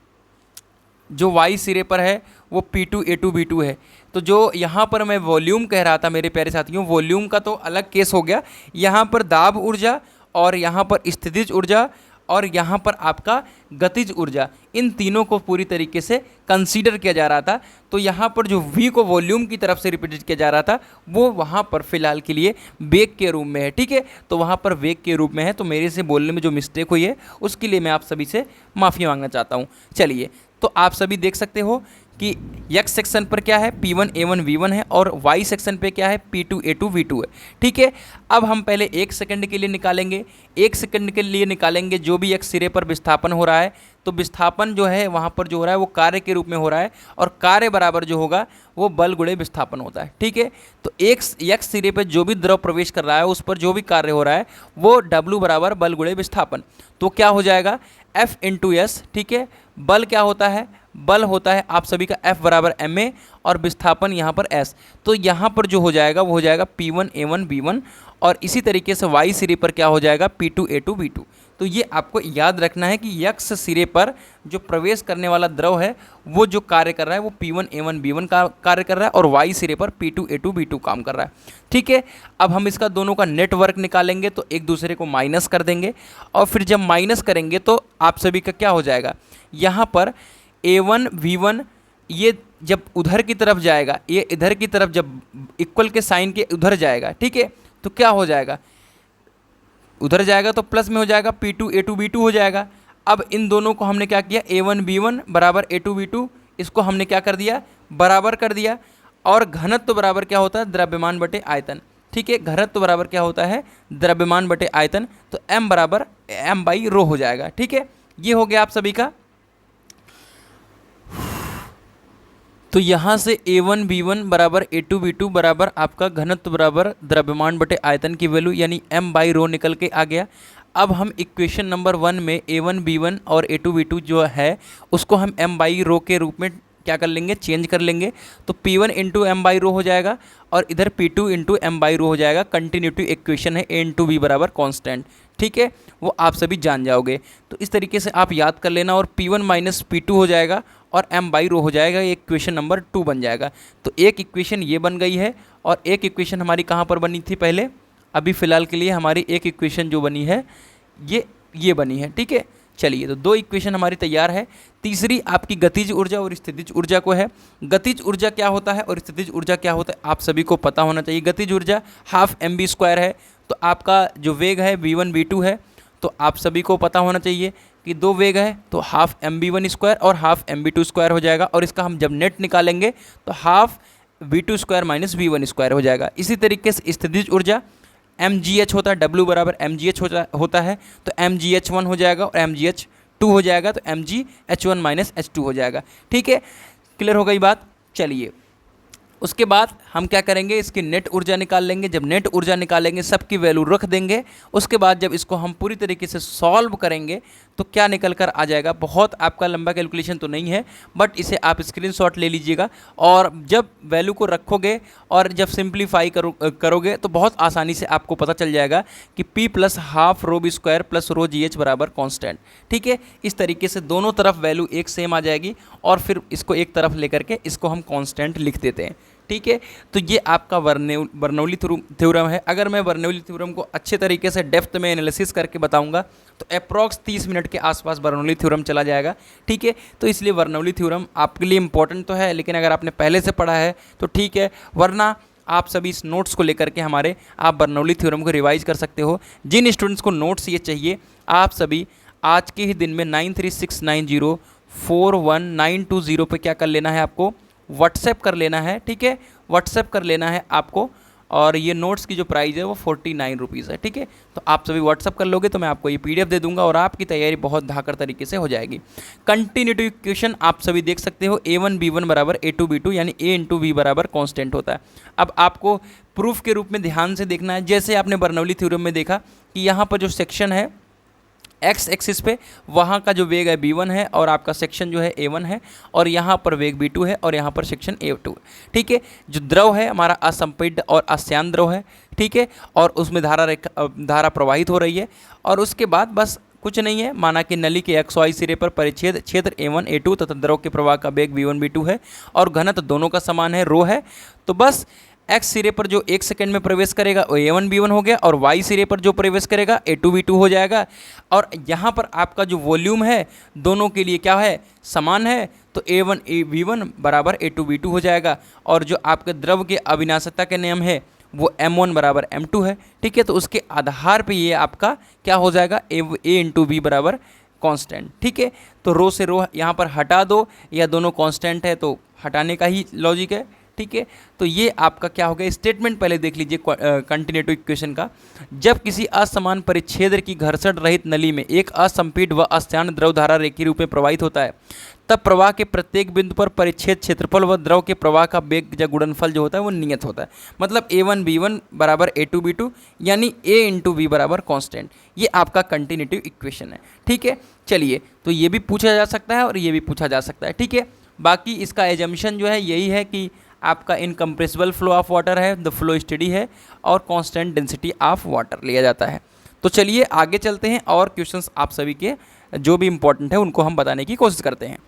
[SPEAKER 1] जो वाई सिरे पर है वो P2 A2 B2 है। तो जो यहाँ पर मैं वॉल्यूम कह रहा था मेरे प्यारे साथियों, वॉल्यूम का तो अलग केस हो गया। यहाँ पर दाब ऊर्जा और यहाँ पर स्थितिज ऊर्जा और यहाँ पर आपका गतिज ऊर्जा, इन तीनों को पूरी तरीके से कंसीडर किया जा रहा था। तो यहाँ पर जो V को वॉल्यूम की तरफ से रिप्रेजेंट किया जा रहा था वो वहाँ पर फिलहाल के लिए वेग के रूप में है, ठीक है। तो वहाँ पर वेग के रूप में है, तो मेरे से बोलने में जो मिस्टेक हुई है उसके लिए मैं आप सभी से माफ़ी मांगना चाहता हूँ। चलिए, तो आप सभी देख सकते हो कि x सेक्शन पर क्या है P1 A1 V1 है और y सेक्शन पे क्या है P2 A2 V2 है, ठीक है। अब हम पहले 1 सेकंड के लिए निकालेंगे। 1 सेकंड के लिए निकालेंगे जो भी x सिरे पर विस्थापन हो रहा है, तो विस्थापन जो है वहाँ पर जो हो रहा है वो कार्य के रूप में हो रहा है और कार्य बराबर जो होगा वो बल गुणे विस्थापन होता है, ठीक है। तो एक x सिरे पर जो भी द्रव प्रवेश कर रहा है उस पर जो भी कार्य हो रहा है वो W बराबर बल गुणे विस्थापन। तो क्या हो जाएगा F इंटू एस, ठीक है। बल क्या होता है, बल होता है आप सभी का F बराबर ma और विस्थापन यहाँ पर s। तो यहाँ पर जो हो जाएगा वो हो जाएगा P1 A1 B1 और इसी तरीके से y सिरे पर क्या हो जाएगा P2 A2 B2। तो ये आपको याद रखना है कि x सिरे पर जो प्रवेश करने वाला द्रव है वो जो कार्य कर रहा है वो P1 A1 B1 का कार्य कर रहा है और y सिरे पर P2 A2 B2 काम कर रहा है, ठीक है। अब हम इसका दोनों का नेटवर्क निकालेंगे तो एक दूसरे को माइनस कर देंगे और फिर जब माइनस करेंगे तो आप सभी का क्या हो जाएगा, यहाँ पर A1 V1 ये जब उधर की तरफ जाएगा, ये इधर की तरफ जब इक्वल के साइन के उधर जाएगा, ठीक है, तो क्या हो जाएगा, उधर जाएगा तो प्लस में हो जाएगा P2 A2 B2 हो जाएगा। अब इन दोनों को हमने क्या किया A1 B1 बराबर A2 B2, इसको हमने क्या कर दिया बराबर कर दिया। और घनत्व बराबर क्या होता है द्रव्यमान बटे आयतन, ठीक है। घनत्व बराबर क्या होता है द्रव्यमान बटे आयतन, तो m बराबर m बाई रो हो जाएगा, ठीक है। ये हो गया आप सभी का। तो यहाँ से A1 B1 बराबर A2 B2 बराबर आपका घनत्व बराबर द्रव्यमान बटे आयतन की वैल्यू यानी m बाई रो निकल के आ गया। अब हम इक्वेशन नंबर 1 में A1 B1 और A2 B2 जो है उसको हम m बाई रो के रूप में क्या कर लेंगे, चेंज कर लेंगे। तो P1 into M by rho हो जाएगा और इधर P2 into M by rho हो जाएगा। कंटिन्यूटी इक्वेशन है A इंटू बी बराबर कॉन्स्टेंट, ठीक है, वो आप सभी जान जाओगे। तो इस तरीके से आप याद कर लेना और P1 माइनस P2 हो जाएगा और m बाई रो हो जाएगा, ये इक्वेशन नंबर 2 बन जाएगा। तो एक इक्वेशन ये बन गई है और एक इक्वेशन हमारी कहाँ पर बनी थी पहले, अभी फ़िलहाल के लिए हमारी एक इक्वेशन जो बनी है ये बनी है, ठीक है। चलिए, तो 2 इक्वेशन हमारी तैयार है। तीसरी आपकी गतिज ऊर्जा और स्थितिज ऊर्जा को है। गतिज ऊर्जा क्या होता है और स्थितिज ऊर्जा क्या होता है आप सभी को पता होना चाहिए। गतिज ऊर्जा हाफ mv² है, तो आपका जो वेग है v1 v2 है, तो आप सभी को पता होना चाहिए कि 2 वेग है तो हाफ mv1² और हाफ mv2² हो जाएगा। और इसका हम जब नेट निकालेंगे तो हाफ v2² माइनस v1² हो जाएगा। इसी तरीके से स्थितिज ऊर्जा mgh होता है, w बराबर mgh होता है, तो mgh1 हो जाएगा और mgh2 हो जाएगा, तो mgh1 माइनस h2 हो जाएगा, ठीक है। क्लियर हो गई बात। चलिए, उसके बाद हम क्या करेंगे, इसकी नेट ऊर्जा निकाल लेंगे। जब नेट ऊर्जा निकालेंगे सबकी वैल्यू रख देंगे। उसके बाद जब इसको हम पूरी तरीके से सॉल्व करेंगे तो क्या निकल कर आ जाएगा। बहुत आपका लंबा कैलकुलेशन तो नहीं है, बट इसे आप स्क्रीनशॉट ले लीजिएगा और जब वैल्यू को रखोगे और जब सिंप्लीफाई करोगे तो बहुत आसानी से आपको पता चल जाएगा कि P plus half rho b square plus rho g h बराबर कॉन्स्टेंट। ठीक है, इस तरीके से दोनों तरफ वैल्यू एक सेम आ जाएगी और फिर इसको एक तरफ लेकर के इसको हम कॉन्स्टेंट लिख देते हैं। ठीक है, तो ये आपका बर्नौली थ्योरम है। अगर मैं बर्नौली थ्योरम को अच्छे तरीके से डेप्थ में एनालिसिस करके बताऊंगा तो अप्रॉक्स 30 मिनट के आसपास बर्नौली थ्योरम चला जाएगा। ठीक है, तो इसलिए बर्नौली थ्योरम आपके लिए इंपॉर्टेंट तो है, लेकिन अगर आपने पहले से पढ़ा है तो ठीक है, वरना आप सभी इस नोट्स को लेकर के हमारे आप बर्नौली थ्योरम को रिवाइज कर सकते हो। जिन स्टूडेंट्स को नोट्स ये चाहिए, आप सभी आज के ही दिन में 9369041920 पे क्या कर लेना है, आपको व्हाट्सएप कर लेना है। ठीक है, व्हाट्सएप कर लेना है आपको, और ये नोट्स की जो प्राइस है वो 49 रुपीज़ है। ठीक है, तो आप सभी व्हाट्सएप कर लोगे तो मैं आपको ये PDF दे दूंगा और आपकी तैयारी बहुत धाकर तरीके से हो जाएगी। कंटिन्यूटी इक्वेशन आप सभी देख सकते हो, A1 B1 बराबर A2 B2 यानी A इंटू V बराबर कॉन्स्टेंट होता है। अब आपको प्रूफ के रूप में ध्यान से देखना है। जैसे आपने बर्नौली थ्योरम में देखा कि यहाँ पर जो सेक्शन है एक्स एक्सिस पे, वहाँ का जो वेग है B1 है और आपका सेक्शन जो है A1 है, और यहाँ पर वेग B2 है और यहाँ पर सेक्शन A2 है। ठीक है, जो द्रव है हमारा असंपीड्य और अश्यान द्रव है। ठीक है, और उसमें धारा प्रवाहित हो रही है। और उसके बाद बस कुछ नहीं है, माना कि नली के XY सिरे पर परिच्छेद क्षेत्र A1 A2 तथा द्रव के प्रवाह का वेग V1 V2 है और घनत्व दोनों का समान है, रो है। तो बस एक्स सिरे पर जो 1 सेकेंड में प्रवेश करेगा वो A1 B1 हो गया, और वाई सिरे पर जो प्रवेश करेगा A2 B2 हो जाएगा। और यहाँ पर आपका जो वॉल्यूम है दोनों के लिए क्या है, समान है, तो A1 V1 बराबर A2 B2 हो जाएगा। और जो आपके द्रव के अविनाशता के नियम है वो M1 बराबर M2 है। ठीक है, तो उसके आधार पे ये आपका क्या हो जाएगा, A इंटू V बराबर कांस्टेंट। ठीक है, तो रो से रो यहाँ पर हटा दो, या दोनों कांस्टेंट है तो हटाने का ही लॉजिक है। ठीक है, तो ये आपका क्या हो गया, स्टेटमेंट पहले देख लीजिए कंटिन्यूटी इक्वेशन का। जब किसी असमान परिच्छेद की घर्षण रहित नली में एक असंपीड्य व अश्यान द्रव धारा रेखीय रूप में प्रवाहित होता है, तब प्रवाह के प्रत्येक बिंदु पर परिच्छेद क्षेत्रफल व द्रव के प्रवाह का वेग या गुणनफल जो होता है वो नियत होता है। मतलब A1 B1 बराबर A2 B2 यानी A इंटू V बराबर कॉन्स्टेंट। ये आपका कंटिन्यूटी इक्वेशन है। ठीक है, चलिए, तो ये भी पूछा जा सकता है और ये भी पूछा जा सकता है। ठीक है, बाकी इसका एजम्पशन जो है यही है कि आपका इनकम्प्रेसिबल फ्लो ऑफ वाटर है, द फ्लो स्टडी है, और कांस्टेंट डेंसिटी ऑफ वाटर लिया जाता है। तो चलिए आगे चलते हैं और क्वेश्चंस आप सभी के जो भी इंपॉर्टेंट है उनको हम बताने की कोशिश करते हैं।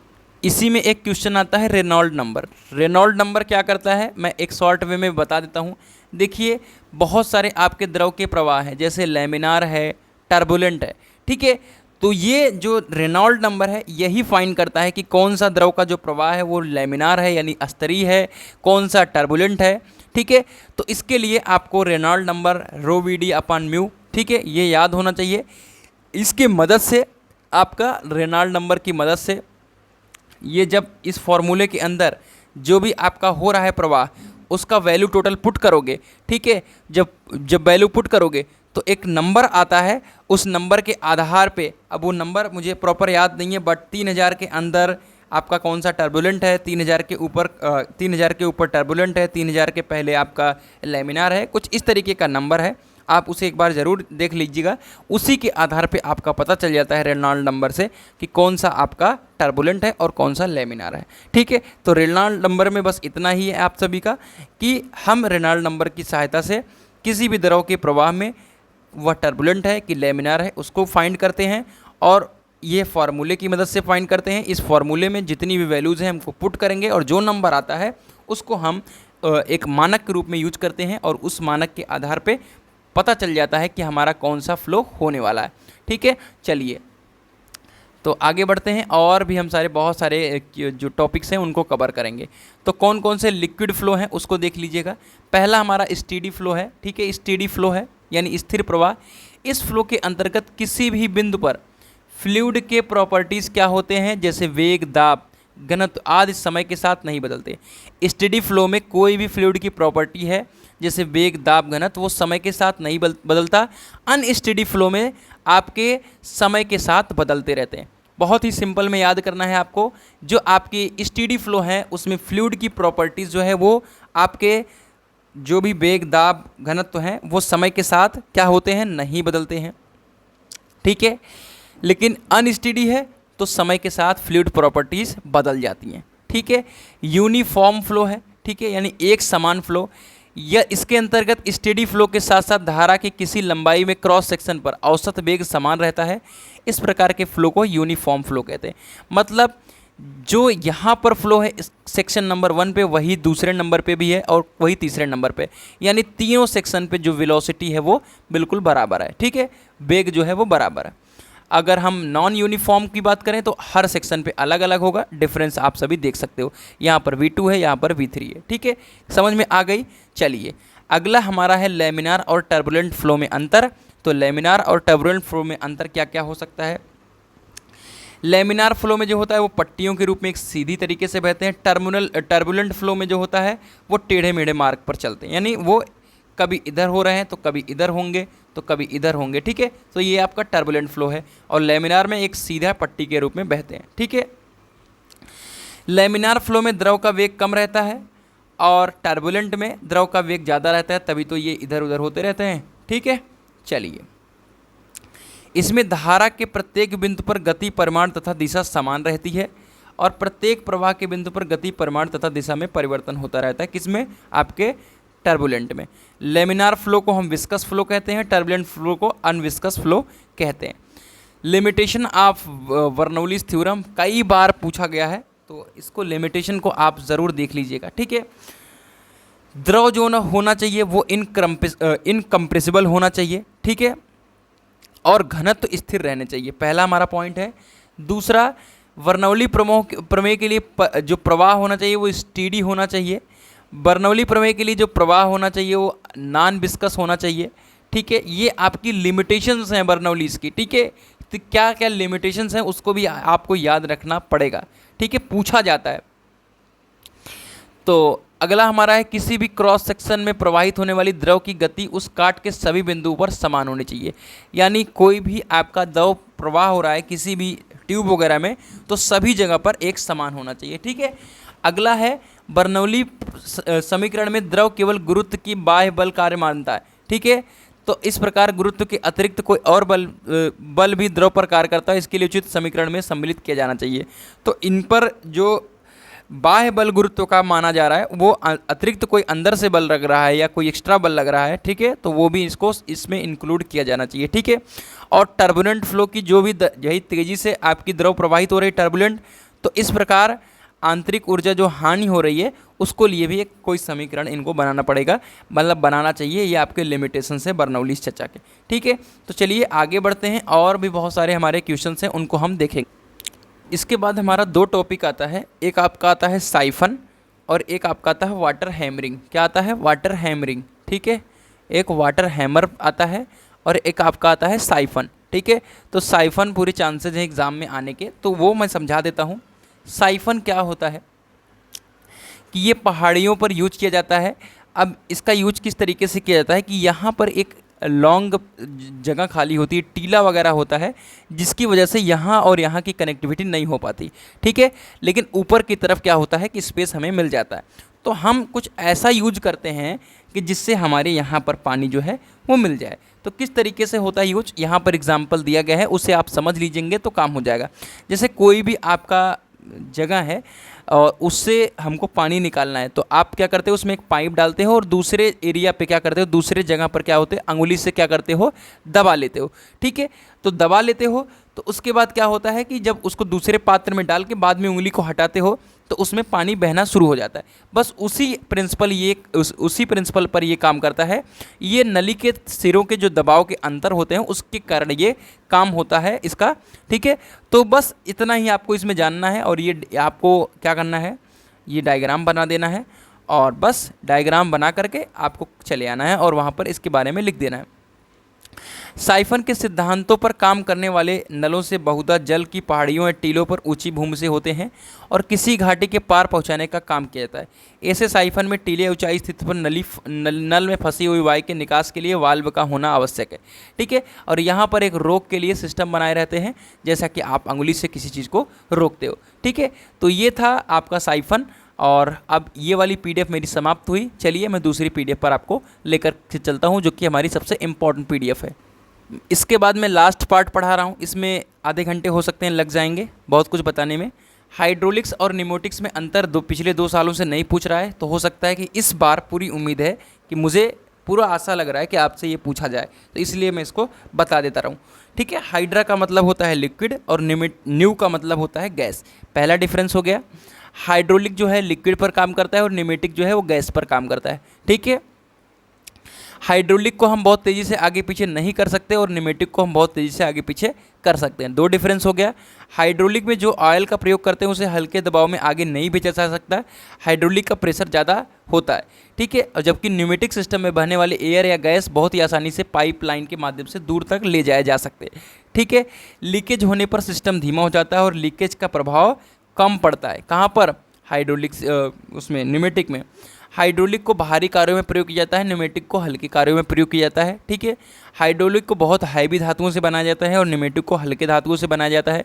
[SPEAKER 1] इसी में एक क्वेश्चन आता है रेनॉल्ड नंबर। रेनॉल्ड नंबर क्या करता है, मैं एक शॉर्ट वे में बता देता हूँ। देखिए, बहुत सारे आपके द्रव के प्रवाह हैं, जैसे लैमिनार है, टर्बुलेंट है। ठीक है, तो ये जो रेनॉल्ड नंबर है यही फाइंड करता है कि कौन सा द्रव का जो प्रवाह है वो लैमिनार है यानी स्तरीय है, कौन सा टर्बुलेंट है। ठीक है, तो इसके लिए आपको रेनॉल्ड नंबर रो VD अपॉन म्यू, ठीक है, ये याद होना चाहिए। इसकी मदद से आपका रेनॉल्ड नंबर की मदद से ये जब इस फॉर्मूले के अंदर जो भी आपका हो रहा है प्रवाह उसका वैल्यू टोटल पुट करोगे। ठीक है, जब वैल्यू पुट करोगे तो एक नंबर आता है, उस नंबर के आधार पे, अब वो नंबर मुझे प्रॉपर याद नहीं है, बट 3000 के अंदर आपका कौन सा टर्बुलेंट है, 3000 के ऊपर टर्बुलेंट है, 3000 के पहले आपका लैमिनार है, कुछ इस तरीके का नंबर है। आप उसे एक बार ज़रूर देख लीजिएगा। उसी के आधार पे आपका पता चल जाता है रेनॉल्ड नंबर से कि कौन सा आपका टर्बुलेंट है और कौन सा लैमिनार है। ठीक है, तो रेनॉल्ड नंबर में बस इतना ही है आप सभी का कि हम रेनॉल्ड नंबर की सहायता से किसी भी द्रव के प्रवाह में वह टर्बुलेंट है कि लैमिनार है उसको फाइंड करते हैं, और ये फार्मूले की मदद से फाइंड करते हैं। इस फार्मूले में जितनी भी वैल्यूज़ हैं हमको पुट करेंगे और जो नंबर आता है उसको हम एक मानक के रूप में यूज करते हैं, और उस मानक के आधार पे पता चल जाता है कि हमारा कौन सा फ्लो होने वाला है। ठीक है, चलिए तो आगे बढ़ते हैं, और भी हम बहुत सारे जो टॉपिक्स हैं उनको कवर करेंगे। तो कौन कौन से लिक्विड फ्लो हैं उसको देख लीजिएगा। पहला हमारा स्टेडी फ्लो है। ठीक है, स्टेडी फ्लो है यानी स्थिर प्रवाह। इस फ्लो के अंतर्गत किसी भी बिंदु पर फ्लूइड के प्रॉपर्टीज़ क्या होते हैं, जैसे वेग, दाब, घनत्व आदि समय के साथ नहीं बदलते। स्टेडी फ्लो में कोई भी फ्लूइड की प्रॉपर्टी है जैसे वेग, दाब, घनत्व, वो समय के साथ नहीं बदलता। अनस्टेडी फ्लो में आपके समय के साथ बदलते रहते हैं। बहुत ही सिंपल में याद करना है आपको। जो आपकी स्टेडी फ्लो है उसमें फ्लूइड की प्रॉपर्टीज़ जो है वो आपके जो भी वेग, दाब, घनत्व हैं वो समय के साथ क्या होते हैं, नहीं बदलते हैं, ठीक है। लेकिन अनस्टेडी है तो समय के साथ फ्लूइड प्रॉपर्टीज़ बदल जाती हैं, ठीक है। यूनिफॉर्म फ्लो है, ठीक है, यानी एक समान फ्लो, या इसके अंतर्गत स्टेडी फ्लो के साथ साथ धारा की किसी लंबाई में क्रॉस सेक्शन पर औसत वेग समान रहता है। इस प्रकार के फ्लो को यूनिफॉर्म फ्लो कहते हैं। मतलब जो यहाँ पर फ्लो है इस सेक्शन नंबर 1 पे वही दूसरे नंबर पे भी है और वही तीसरे नंबर पे, यानी तीनों सेक्शन पे जो वेलोसिटी है वो बिल्कुल बराबर है, ठीक है, वेग जो है वो बराबर है। अगर हम नॉन यूनिफॉर्म की बात करें तो हर सेक्शन पे अलग अलग होगा, डिफरेंस आप सभी देख सकते हो, यहाँ पर V2 है, यहाँ पर V3 है, ठीक है, समझ में आ गई। चलिए अगला हमारा है लेमिनार और टर्बुलेंट फ्लो में अंतर। तो लेमिनार और टर्बुलेंट फ्लो में अंतर क्या क्या हो सकता है। लेमिनार फ्लो में जो होता है वो पट्टियों के रूप में एक सीधी तरीके से बहते हैं। टर्बुलेंट फ्लो में जो होता है वो टेढ़े मेढ़े मार्ग पर चलते हैं, यानी वो कभी इधर हो रहे हैं तो कभी इधर होंगे तो कभी इधर होंगे, ठीक है। तो ये आपका टर्बुलेंट फ्लो है। और लेमिनार में एक सीधा पट्टी के रूप में बहते हैं, ठीक है। लेमिनार फ्लो में द्रव का वेग कम रहता है और टर्बुलेंट में द्रव का वेग ज़्यादा रहता है, तभी तो ये इधर उधर होते रहते हैं, ठीक है। चलिए, इसमें धारा के प्रत्येक बिंदु पर गति, परिमाण तथा दिशा समान रहती है और प्रत्येक प्रवाह के बिंदु पर गति, परिमाण तथा दिशा में परिवर्तन होता रहता है। किसमें, आपके टर्बुलेंट में। लेमिनार फ्लो को हम विस्कस फ्लो कहते हैं, टर्बुलेंट फ्लो को अनविस्कस फ्लो कहते हैं। लिमिटेशन ऑफ बर्नौलीज थ्योरम कई बार पूछा गया है, तो इसको लिमिटेशन को आप ज़रूर देख लीजिएगा, ठीक है। द्रव जो ना होना चाहिए वो इनकम्प्रेसिबल होना चाहिए, ठीक है, और घनत्व तो स्थिर रहने चाहिए, पहला हमारा पॉइंट है। दूसरा, बर्नौली प्रमेय के लिए जो प्रवाह होना चाहिए वो स्टेडी होना चाहिए। बर्नौली प्रमेय के लिए जो प्रवाह होना चाहिए वो नॉन विस्कस होना चाहिए, ठीक है। ये आपकी लिमिटेशंस हैं बर्नौलीज की, ठीक है। तो क्या क्या लिमिटेशंस हैं उसको भी आपको याद रखना पड़ेगा, ठीक है, पूछा जाता है। तो अगला हमारा है, किसी भी क्रॉस सेक्शन में प्रवाहित होने वाली द्रव की गति उस काट के सभी बिंदुओं पर समान होनी चाहिए। यानी कोई भी आपका द्रव प्रवाह हो रहा है किसी भी ट्यूब वगैरह में तो सभी जगह पर एक समान होना चाहिए, ठीक है। अगला है, बर्नौली समीकरण में द्रव केवल गुरुत्व की बाह्य बल कार्य मानता है, ठीक है। तो इस प्रकार गुरुत्व के अतिरिक्त कोई और बल भी द्रव पर कार्य करता है, इसके लिए उचित समीकरण में सम्मिलित किया जाना चाहिए। तो इन पर जो बाह्य बल गुरुत्व का माना जा रहा है वो अतिरिक्त कोई अंदर से बल लग रहा है या कोई एक्स्ट्रा बल लग रहा है, ठीक है, तो वो भी इसको इसमें इंक्लूड किया जाना चाहिए, ठीक है। और टर्बुलेंट फ्लो की जो भी यही तेज़ी से आपकी द्रव प्रवाहित हो रही है टर्बुलेंट, तो इस प्रकार आंतरिक ऊर्जा जो हानि हो रही है उसको लिए भी एक कोई समीकरण इनको बनाना पड़ेगा, मतलब बनाना चाहिए। ये आपके लिमिटेशन है बर्नौलीज चर्चा के, ठीक है। तो चलिए आगे बढ़ते हैं, और भी बहुत सारे हमारे क्वेश्चन हैं उनको हम देखेंगे। इसके बाद हमारा 2 टॉपिक आता है, एक आपका आता है साइफन और एक आपका आता है वाटर हैमरिंग। क्या आता है, वाटर हैमरिंग, ठीक है। एक वाटर हैमर आता है और एक आपका आता है साइफन, ठीक है। तो साइफन पूरे चांसेज हैं एग्ज़ाम में आने के, तो वो मैं समझा देता हूँ। साइफन क्या होता है कि ये पहाड़ियों पर यूज किया जाता है। अब इसका यूज किस तरीके से किया जाता है कि यहाँ पर एक लॉन्ग जगह खाली होती है, टीला वगैरह होता है, जिसकी वजह से यहाँ और यहाँ की कनेक्टिविटी नहीं हो पाती, ठीक है। लेकिन ऊपर की तरफ क्या होता है कि स्पेस हमें मिल जाता है, तो हम कुछ ऐसा यूज करते हैं कि जिससे हमारे यहाँ पर पानी जो है वो मिल जाए। तो किस तरीके से होता है यूज, यहाँ पर एग्जाम्पल दिया गया है, उसे आप समझ लीजिएंगे तो काम हो जाएगा। जैसे कोई भी आपका जगह है और उससे हमको पानी निकालना है, तो आप क्या करते हो, उसमें एक पाइप डालते हो और दूसरे एरिया पे क्या करते हो, दूसरे जगह पर क्या होते हैं, अंगुली से क्या करते हो, दबा लेते हो, ठीक है। तो दबा लेते हो तो उसके बाद क्या होता है कि जब उसको दूसरे पात्र में डाल के बाद में उंगली को हटाते हो तो उसमें पानी बहना शुरू हो जाता है। बस उसी प्रिंसिपल पर ये काम करता है। ये नली के सिरों के जो दबाव के अंतर होते हैं उसके कारण ये काम होता है इसका, ठीक है। तो बस इतना ही आपको इसमें जानना है और ये आपको क्या करना है, ये डायग्राम बना देना है और बस डायग्राम बना करके आपको चले आना है और वहाँ पर इसके बारे में लिख देना है। साइफन के सिद्धांतों पर काम करने वाले नलों से बहुधा जल की पहाड़ियों या टीलों पर ऊंची भूमि से होते हैं और किसी घाटी के पार पहुंचाने का काम किया जाता है। ऐसे साइफन में टीले ऊंचाई स्थिति पर नल में फंसी हुई वायु के निकास के लिए वाल्व का होना आवश्यक है। ठीक है, और यहाँ पर एक रोक के लिए सिस्टम बनाए रहते हैं, जैसा कि आप अंगुली से किसी चीज़ को रोकते हो। ठीक है, तो ये था आपका साइफन। और अब ये वाली पीडीएफ मेरी समाप्त हुई। चलिए मैं दूसरी पीडीएफ पर आपको लेकर के चलता हूँ, जो कि हमारी सबसे इम्पॉर्टेंट पीडीएफ है। इसके बाद मैं लास्ट पार्ट पढ़ा रहा हूँ, इसमें आधे घंटे हो सकते हैं लग जाएंगे बहुत कुछ बताने में। हाइड्रोलिक्स और निमोटिक्स में अंतर पिछले 2 सालों से नहीं पूछ रहा है, तो हो सकता है कि इस बार पूरी उम्मीद है कि मुझे पूरा आशा लग रहा है कि आपसे ये पूछा जाए, तो इसलिए मैं इसको बता देता रहूँ। ठीक है, हाइड्रा का मतलब होता है लिक्विड और न्यू का मतलब होता है गैस। पहला डिफरेंस हो गया। हाइड्रोलिक जो है लिक्विड पर काम करता है और न्यूमेटिक जो है वो गैस पर काम करता है। ठीक है, हाइड्रोलिक को हम बहुत तेज़ी से आगे पीछे नहीं कर सकते और न्यूमेटिक को हम बहुत तेज़ी से आगे पीछे कर सकते हैं। 2 डिफरेंस हो गया। हाइड्रोलिक में जो ऑयल का प्रयोग करते हैं उसे हल्के दबाव में आगे नहीं भेजा जा सकता है, हाइड्रोलिक का प्रेशर ज़्यादा होता है। ठीक है, और जबकि न्यूमेटिक सिस्टम में बहने वाले एयर या गैस बहुत ही आसानी से पाइपलाइन के माध्यम से दूर तक ले जाए जा सकते हैं। ठीक है, लीकेज होने पर सिस्टम धीमा हो जाता है और लीकेज का प्रभाव कम पड़ता है। कहाँ पर? हाइड्रोलिक उसमें न्यूमेटिक में। हाइड्रोलिक को भारी कार्यों में प्रयोग किया जाता है, न्यूमेटिक को हल्के कार्यों में प्रयोग किया जाता है। ठीक है, हाइड्रोलिक को बहुत हैवी धातुओं से बनाया जाता है और न्यूमेटिक को हल्के धातुओं से बनाया जाता है।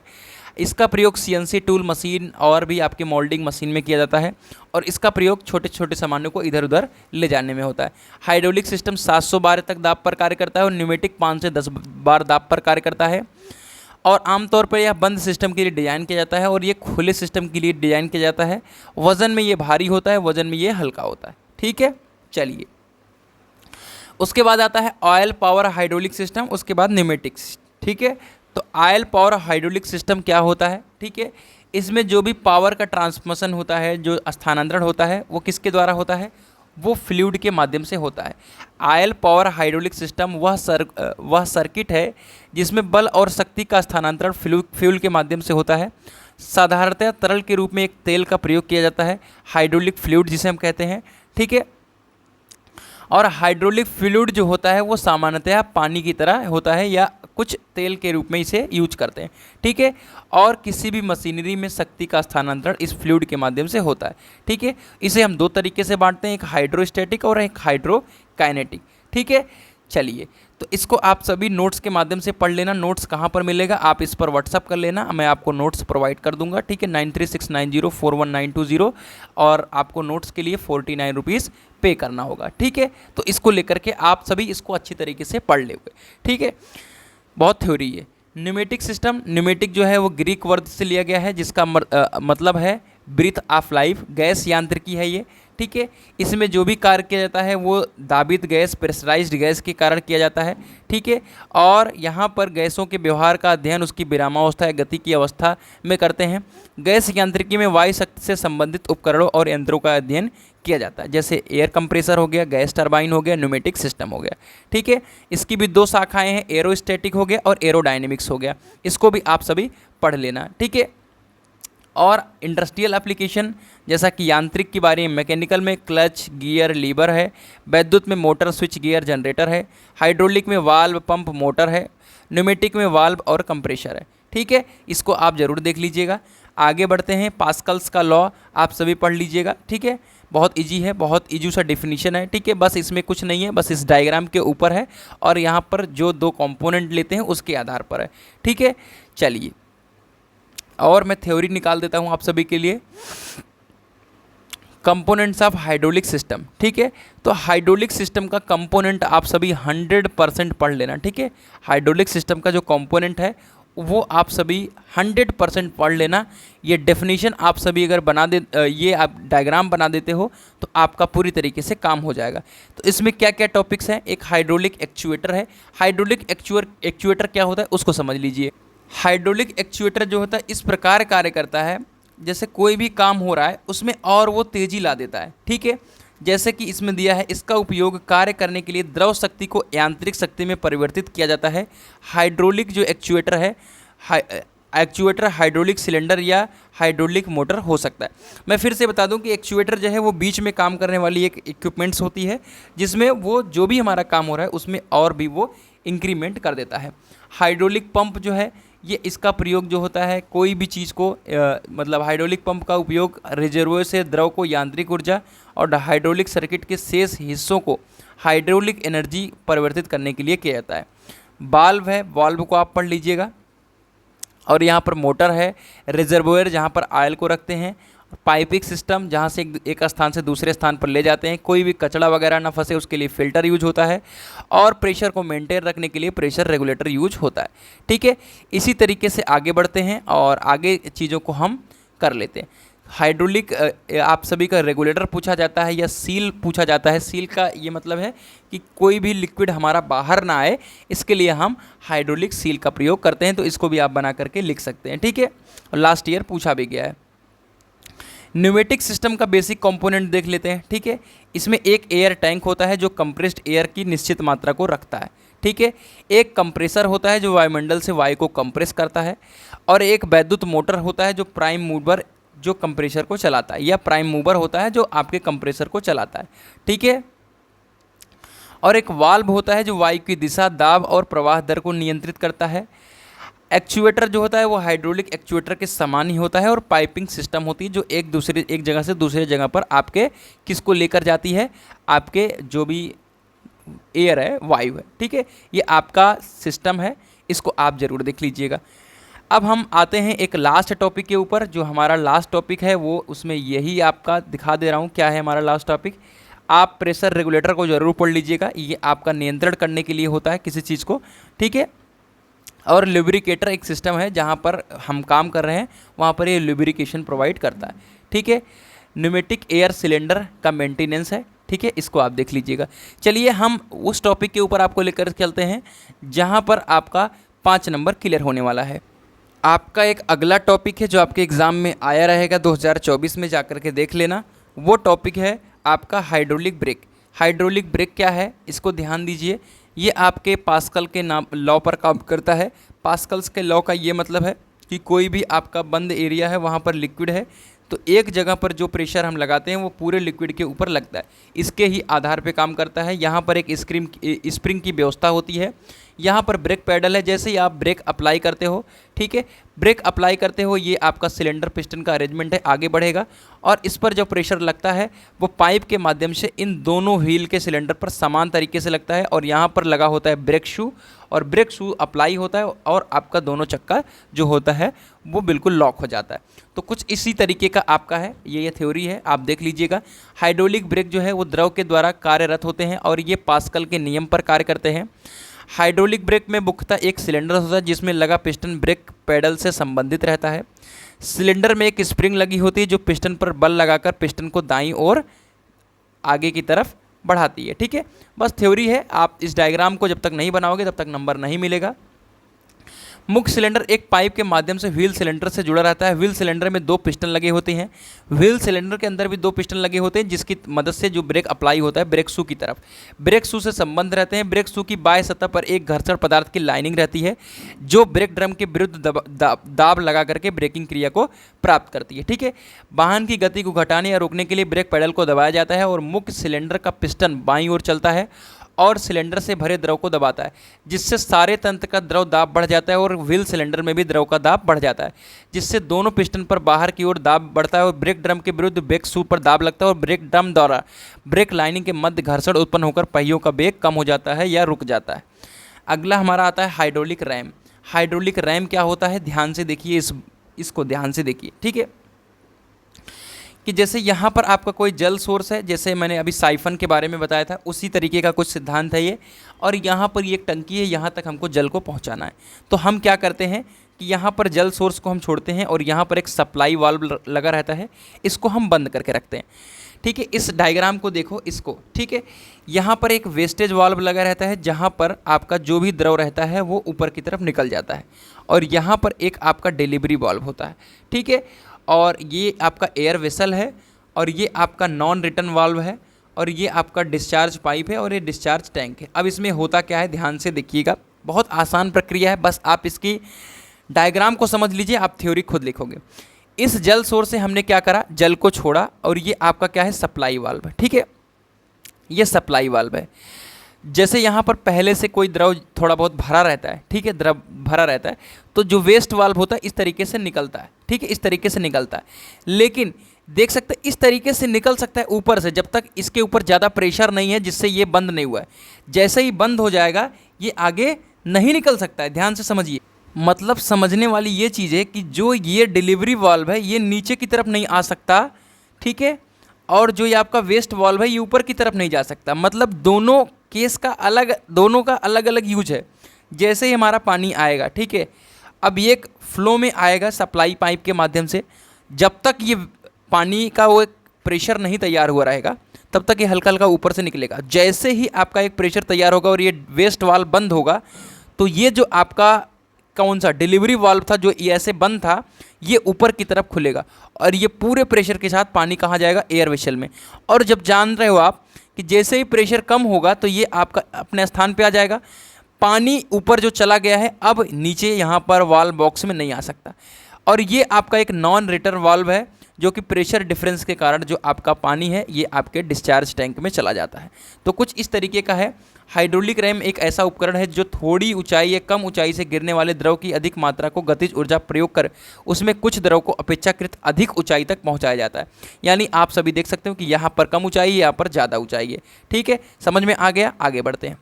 [SPEAKER 1] इसका प्रयोग सीएनसी टूल मशीन और भी आपके मोल्डिंग मशीन में किया जाता है और इसका प्रयोग छोटे छोटे सामानों को इधर उधर ले जाने में होता है। हाइड्रोलिक सिस्टम 700 बार तक दाब पर कार्य करता है और न्यूमेटिक 5 से 10 बार दाब पर कार्य करता है। और आमतौर पर यह बंद सिस्टम के लिए डिज़ाइन किया जाता है और ये खुले सिस्टम के लिए डिज़ाइन किया जाता है। वज़न में ये भारी होता है, वज़न में ये हल्का होता है। ठीक है, चलिए उसके बाद आता है ऑयल पावर हाइड्रोलिक सिस्टम, उसके बाद न्यूमेटिक्स। ठीक है, तो ऑयल पावर हाइड्रोलिक सिस्टम क्या होता है? ठीक है, इसमें जो भी पावर का ट्रांसमिशन होता है, जो स्थानांतरण होता है, वो किसके द्वारा होता है? वो फ्लूइड के माध्यम से होता है। ऑयल पावर हाइड्रोलिक सिस्टम वह सर्किट है जिसमें बल और शक्ति का स्थानांतरण फ्यूल के माध्यम से होता है। साधारणतः तरल के रूप में एक तेल का प्रयोग किया जाता है, हाइड्रोलिक फ्लूइड जिसे हम कहते हैं। ठीक है, और हाइड्रोलिक फ्लूइड जो होता है वो सामान्यतः पानी की तरह होता है या कुछ तेल के रूप में इसे यूज करते हैं। ठीक है, और किसी भी मशीनरी में शक्ति का स्थानांतरण इस फ्लूइड के माध्यम से होता है। ठीक है, इसे हम 2 तरीके से बांटते हैं, एक हाइड्रोस्टैटिक और एक हाइड्रोकाइनेटिक। ठीक है, चलिए तो इसको आप सभी नोट्स के माध्यम से पढ़ लेना। नोट्स कहाँ पर मिलेगा? आप इस पर व्हाट्सअप कर लेना, मैं आपको नोट्स प्रोवाइड कर दूंगा। ठीक है, 9369041920 और आपको नोट्स के लिए 49 रुपीज़ पे करना होगा। ठीक है, तो इसको लेकर के आप सभी इसको अच्छी तरीके से पढ़ लेंगे। ठीक है, बहुत थ्योरी है। न्यूमेटिक सिस्टम, न्यूमेटिक जो है वो ग्रीक वर्ड से लिया गया है जिसका मतलब है ब्रीथ ऑफ लाइफ, गैस यांत्रिकी है ये। ठीक है, इसमें जो भी कार्य किया जाता है वो दाबित गैस, प्रेशराइज्ड गैस के कारण किया जाता है। ठीक है, और यहाँ पर गैसों के व्यवहार का अध्ययन उसकी विरामावस्था या गति की अवस्था में करते हैं। गैस यांत्रिकी में वायु शक्ति से संबंधित उपकरणों और यंत्रों का अध्ययन किया जाता है, जैसे एयर कंप्रेसर हो गया, गैस टरबाइन हो गया, न्यूमेटिक सिस्टम हो गया। ठीक है, इसकी भी 2 शाखाएँ हैं, एरोस्टैटिक हो गया और एरोडायनेमिक्स हो गया। इसको भी आप सभी पढ़ लेना। ठीक है, और इंडस्ट्रियल एप्लीकेशन जैसा कि यांत्रिक के बारे में मैकेनिकल में क्लच, गियर, लीवर है, वैद्युत में मोटर, स्विच गियर, जनरेटर है, हाइड्रोलिक में वाल्व, पंप, मोटर है, न्यूमेटिक में वाल्व और कंप्रेशर है। ठीक है, इसको आप ज़रूर देख लीजिएगा। आगे बढ़ते हैं, पास्कल्स का लॉ आप सभी पढ़ लीजिएगा। ठीक है, बहुत इजी है, बहुत इजी सा डेफिनेशन है। ठीक है, बस इसमें कुछ नहीं है, बस इस डायग्राम के ऊपर है और यहाँ पर जो 2 कंपोनेंट लेते हैं उसके आधार पर है। ठीक है, चलिए और मैं थ्योरी निकाल देता हूँ आप सभी के लिए। Components of hydraulic system. ठीक है, तो हाइड्रोलिक सिस्टम का कंपोनेंट आप सभी 100% पढ़ लेना। ठीक है, हाइड्रोलिक सिस्टम का जो कंपोनेंट है वो आप सभी 100% पढ़ लेना। ये डेफिनेशन आप सभी अगर ये आप डायग्राम बना देते हो तो आपका पूरी तरीके से काम हो जाएगा। तो इसमें क्या क्या टॉपिक्स हैं? एक हाइड्रोलिक एक्चुएटर है। हाइड्रोलिक एक्चुएटर क्या होता है उसको समझ लीजिए। हाइड्रोलिक एक्चुएटर जो होता है इस प्रकार कार्य करता है, जैसे कोई भी काम हो रहा है उसमें और वो तेज़ी ला देता है। ठीक है, जैसे कि इसमें दिया है, इसका उपयोग कार्य करने के लिए द्रव शक्ति को यांत्रिक शक्ति में परिवर्तित किया जाता है। हाइड्रोलिक जो एक्चुएटर है, एक्चुएटर हाइड्रोलिक सिलेंडर या हाइड्रोलिक मोटर हो सकता है। मैं फिर से बता दूं कि एक्चुएटर जो है वो बीच में काम करने वाली एक इक्विपमेंट्स होती है जिसमें वो जो भी हमारा काम हो रहा है उसमें और भी वो इंक्रीमेंट कर देता है। हाइड्रोलिक पंप जो है ये इसका प्रयोग जो होता है कोई भी चीज़ को मतलब हाइड्रोलिक पंप का उपयोग रिजर्वोयर से द्रव को यांत्रिक ऊर्जा और हाइड्रोलिक सर्किट के शेष हिस्सों को हाइड्रोलिक एनर्जी परिवर्तित करने के लिए किया जाता है। वाल्व है, वाल्व को आप पढ़ लीजिएगा। और यहाँ पर मोटर है, रिजर्वोयर जहाँ पर ऑयल को रखते हैं, पाइपिंग सिस्टम जहाँ से एक स्थान से दूसरे स्थान पर ले जाते हैं, कोई भी कचरा वगैरह ना फंसे उसके लिए फ़िल्टर यूज होता है, और प्रेशर को मेंटेन रखने के लिए प्रेशर रेगुलेटर यूज होता है। ठीक है, इसी तरीके से आगे बढ़ते हैं और आगे चीज़ों को हम कर लेते हैं। हाइड्रोलिक आप सभी का रेगुलेटर पूछा जाता है या सील पूछा जाता है। सील का ये मतलब है कि कोई भी लिक्विड हमारा बाहर ना आए, इसके लिए हम हाइड्रोलिक सील का प्रयोग करते हैं। तो इसको भी आप बना करके लिख सकते हैं। ठीक है, और लास्ट ईयर पूछा भी गया है। न्यूमेटिक सिस्टम का बेसिक कंपोनेंट देख लेते हैं। ठीक है, इसमें एक एयर टैंक होता है जो कंप्रेस्ड एयर की निश्चित मात्रा को रखता है। ठीक है, एक कंप्रेसर होता है जो वायुमंडल से वायु को कंप्रेस करता है, और एक वैद्युत मोटर होता है जो प्राइम मूवर जो कंप्रेसर को चलाता है, या प्राइम मूवर होता है जो आपके कंप्रेसर को चलाता है। ठीक है, और एक वाल्व होता है जो वायु की दिशा, दाब और प्रवाह दर को नियंत्रित करता है। एक्चुएटर जो होता है वो हाइड्रोलिक एक्चुएटर के समान ही होता है, और पाइपिंग सिस्टम होती है जो एक जगह से दूसरे जगह पर आपके किसको लेकर जाती है, आपके जो भी एयर है, वायु है। ठीक है, ये आपका सिस्टम है, इसको आप ज़रूर देख लीजिएगा। अब हम आते हैं एक लास्ट टॉपिक के ऊपर। जो हमारा लास्ट टॉपिक है वो उसमें यही आपका दिखा दे रहा हूँ क्या है हमारा लास्ट टॉपिक। आप प्रेशर रेगुलेटर को ज़रूर पढ़ लीजिएगा, ये आपका नियंत्रण करने के लिए होता है किसी चीज़ को। ठीक है, और लुब्रिकेटर एक सिस्टम है जहाँ पर हम काम कर रहे हैं, वहाँ पर ये लुब्रिकेशन प्रोवाइड करता है। ठीक है, न्यूमेटिक एयर सिलेंडर का मेंटेनेंस है। ठीक है, इसको आप देख लीजिएगा। चलिए हम उस टॉपिक के ऊपर आपको लेकर चलते हैं जहाँ पर आपका 5 नंबर क्लियर होने वाला है। आपका एक अगला टॉपिक है जो आपके एग्ज़ाम में आया रहेगा 2024 में, जा कर के देख लेना। वो टॉपिक है आपका हाइड्रोलिक ब्रेक। हाइड्रोलिक ब्रेक क्या है, इसको ध्यान दीजिए। ये आपके पास्कल के नाम लॉ पर काम करता है। पास्कल्स के लॉ का ये मतलब है कि कोई भी आपका बंद एरिया है, वहाँ पर लिक्विड है, तो एक जगह पर जो प्रेशर हम लगाते हैं वो पूरे लिक्विड के ऊपर लगता है। इसके ही आधार पे काम करता है। यहाँ पर एक स्प्रिंग की व्यवस्था होती है। यहाँ पर ब्रेक पैडल है, जैसे ही आप ब्रेक अप्लाई करते हो, ठीक है, ब्रेक अप्लाई करते हो, ये आपका सिलेंडर पिस्टन का अरेंजमेंट है, आगे बढ़ेगा, और इस पर जो प्रेशर लगता है वो पाइप के माध्यम से इन दोनों व्हील के सिलेंडर पर समान तरीके से लगता है, और यहाँ पर लगा होता है ब्रेक शू, और ब्रेक शू अप्लाई होता है और आपका दोनों चक्का जो होता है वो बिल्कुल लॉक हो जाता है। तो कुछ इसी तरीके का आपका है, ये थ्योरी है, आप देख लीजिएगा। हाइड्रोलिक ब्रेक जो है वो द्रव के द्वारा कार्यरत होते हैं और ये पास्कल के नियम पर कार्य करते हैं। हाइड्रोलिक ब्रेक में मुख्यतः एक सिलेंडर होता है जिसमें लगा पिस्टन ब्रेक पैडल से संबंधित रहता है। सिलेंडर में एक स्प्रिंग लगी होती है जो पिस्टन पर बल लगाकर पिस्टन को दाईं ओर आगे की तरफ बढ़ाती है। ठीक है, बस थ्योरी है, आप इस डायग्राम को जब तक नहीं बनाओगे तब तक नंबर नहीं मिलेगा। मुख्य सिलेंडर एक पाइप के माध्यम से व्हील सिलेंडर से जुड़ा रहता है। व्हील सिलेंडर में 2 पिस्टन लगे होते हैं। व्हील सिलेंडर के अंदर भी 2 पिस्टन लगे होते हैं जिसकी मदद से जो ब्रेक अप्लाई होता है ब्रेक शू की तरफ, ब्रेक शू से संबंध रहते हैं। ब्रेक शू की बाह्य सतह पर एक घर्षण पदार्थ की लाइनिंग रहती है जो ब्रेक ड्रम के विरुद्ध दाब लगा करके ब्रेकिंग क्रिया को प्राप्त करती है। ठीक है, वाहन की गति को घटाने या रोकने के लिए ब्रेक पैडल को दबाया जाता है और मुख्य सिलेंडर का पिस्टन बाईं ओर चलता है और सिलेंडर से भरे द्रव को दबाता है, जिससे सारे तंत्र का द्रव दाब बढ़ जाता है और व्हील सिलेंडर में भी द्रव का दाब बढ़ जाता है, जिससे दोनों पिस्टन पर बाहर की ओर दाब बढ़ता है और ब्रेक ड्रम के विरुद्ध ब्रेक शू पर दाब लगता है और ब्रेक ड्रम द्वारा ब्रेक लाइनिंग के मध्य घर्षण उत्पन्न होकर पहियों का वेग कम हो जाता है या रुक जाता है। अगला हमारा आता है हाइड्रोलिक रैम। हाइड्रोलिक रैम क्या होता है, ध्यान से देखिए, इसको ध्यान से देखिए। ठीक है, कि जैसे यहाँ पर आपका कोई जल सोर्स है, जैसे मैंने अभी साइफन के बारे में बताया था, उसी तरीके का कुछ सिद्धांत है ये, और यहाँ पर ये एक टंकी है, यहाँ तक हमको जल को पहुँचाना है। तो हम क्या करते हैं कि यहाँ पर जल सोर्स को हम छोड़ते हैं और यहाँ पर एक सप्लाई वाल्व लगा रहता है, इसको हम बंद करके रखते हैं। ठीक है, इस डायग्राम को देखो इसको। ठीक है, यहाँ पर एक वेस्टेज वाल्व लगा रहता है जहाँ पर आपका जो भी द्रव रहता है वो ऊपर की तरफ निकल जाता है, और यहाँ पर एक आपका डिलीवरी वाल्व होता है। ठीक है, और ये आपका एयर वेसल है, और ये आपका नॉन रिटर्न वाल्व है, और ये आपका डिस्चार्ज पाइप है, और ये डिस्चार्ज टैंक है। अब इसमें होता क्या है, ध्यान से देखिएगा, बहुत आसान प्रक्रिया है, बस आप इसकी डायग्राम को समझ लीजिए, आप थ्योरी खुद लिखोगे। इस जल सोर्स से हमने क्या करा, जल को छोड़ा, और ये आपका क्या है, सप्लाई वाल्व है। ठीक है, ये सप्लाई वाल्व है। जैसे यहाँ पर पहले से कोई द्रव थोड़ा बहुत भरा रहता है, ठीक है, द्रव भरा रहता है, तो जो वेस्ट वाल्व होता है इस तरीके से निकलता है, ठीक है, इस तरीके से निकलता है। लेकिन देख सकते हैं इस तरीके से निकल सकता है ऊपर से, जब तक इसके ऊपर ज़्यादा प्रेशर नहीं है जिससे ये बंद नहीं हुआ है। जैसे ही बंद हो जाएगा ये आगे नहीं निकल सकता है। ध्यान से समझिए, मतलब समझने वाली ये चीज़ है कि जो ये डिलीवरी वाल्व है ये नीचे की तरफ नहीं आ सकता, ठीक है, और जो ये आपका वेस्ट वाल्व है ये ऊपर की तरफ नहीं जा सकता। मतलब दोनों केस का अलग, दोनों का अलग अलग यूज है। जैसे ही हमारा पानी आएगा, ठीक है, अब ये एक फ्लो में आएगा सप्लाई पाइप के माध्यम से, जब तक ये पानी का वो एक प्रेशर नहीं तैयार हुआ रहेगा तब तक ये हल्का हल्का ऊपर से निकलेगा। जैसे ही आपका एक प्रेशर तैयार होगा और ये वेस्ट वाल्व बंद होगा तो ये जो आपका कौन सा डिलीवरी वाल्व था जो ये ऐसे बंद था ये ऊपर की तरफ खुलेगा और ये पूरे प्रेशर के साथ पानी कहाँ जाएगा, एयर वेसल में। और जब जान रहे हो आप कि जैसे ही प्रेशर कम होगा तो ये आपका अपने स्थान पे आ जाएगा। पानी ऊपर जो चला गया है अब नीचे यहाँ पर वाल्व बॉक्स में नहीं आ सकता। और ये आपका एक नॉन रिटर्न वाल्व है जो कि प्रेशर डिफरेंस के कारण जो आपका पानी है ये आपके डिस्चार्ज टैंक में चला जाता है। तो कुछ इस तरीके का है। हाइड्रोलिक रैम एक ऐसा उपकरण है जो थोड़ी ऊंचाई या कम ऊंचाई से गिरने वाले द्रव की अधिक मात्रा को गतिज ऊर्जा प्रयोग कर उसमें कुछ द्रव को अपेक्षाकृत अधिक ऊंचाई तक पहुंचाया जाता है। यानी आप सभी देख सकते हो कि यहाँ पर कम ऊंचाई है, यहाँ पर ज़्यादा ऊंचाई है, ठीक है, समझ में आ गया। आगे बढ़ते हैं।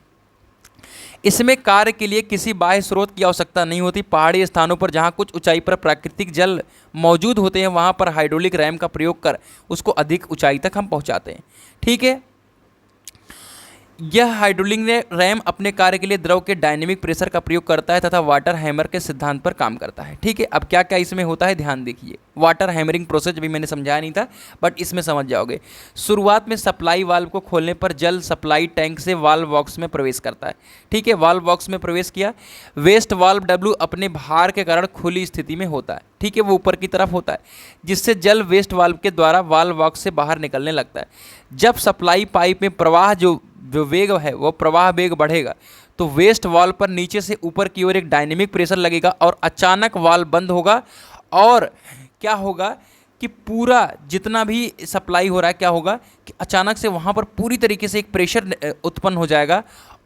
[SPEAKER 1] इसमें कार्य के लिए किसी बाह्य स्रोत की आवश्यकता नहीं होती। पहाड़ी स्थानों पर जहाँ कुछ ऊंचाई पर प्राकृतिक जल मौजूद होते हैं वहाँ पर हाइड्रोलिक रैम का प्रयोग कर उसको अधिक ऊंचाई तक हम पहुँचाते हैं, ठीक है। यह हाइड्रोलिक रैम अपने कार्य के लिए द्रव के डायनेमिक प्रेशर का प्रयोग करता है तथा वाटर हैमर के सिद्धांत पर काम करता है, ठीक है। अब क्या क्या इसमें होता है ध्यान देखिए। वाटर हैमरिंग प्रोसेस भी मैंने समझाया नहीं था बट इसमें समझ जाओगे। शुरुआत में सप्लाई वाल्व को खोलने पर जल सप्लाई टैंक से वाल्व बॉक्स में प्रवेश करता है, ठीक है। वाल्व बॉक्स में प्रवेश किया, वेस्ट वाल्व डब्ल्यू अपने भार के कारण खुली स्थिति में होता है, ठीक है, वो ऊपर की तरफ होता है जिससे जल वेस्ट वाल्व के द्वारा वाल्व बॉक्स से बाहर निकलने लगता है। जब सप्लाई पाइप में प्रवाह जो वेग है वो प्रवाह वेग बढ़ेगा तो वेस्ट वाल्व पर नीचे से ऊपर की ओर एक डायनेमिक प्रेशर लगेगा और अचानक वाल्व बंद होगा और क्या होगा कि पूरा जितना भी सप्लाई हो रहा है क्या होगा कि अचानक से वहाँ पर पूरी तरीके से एक प्रेशर उत्पन्न हो जाएगा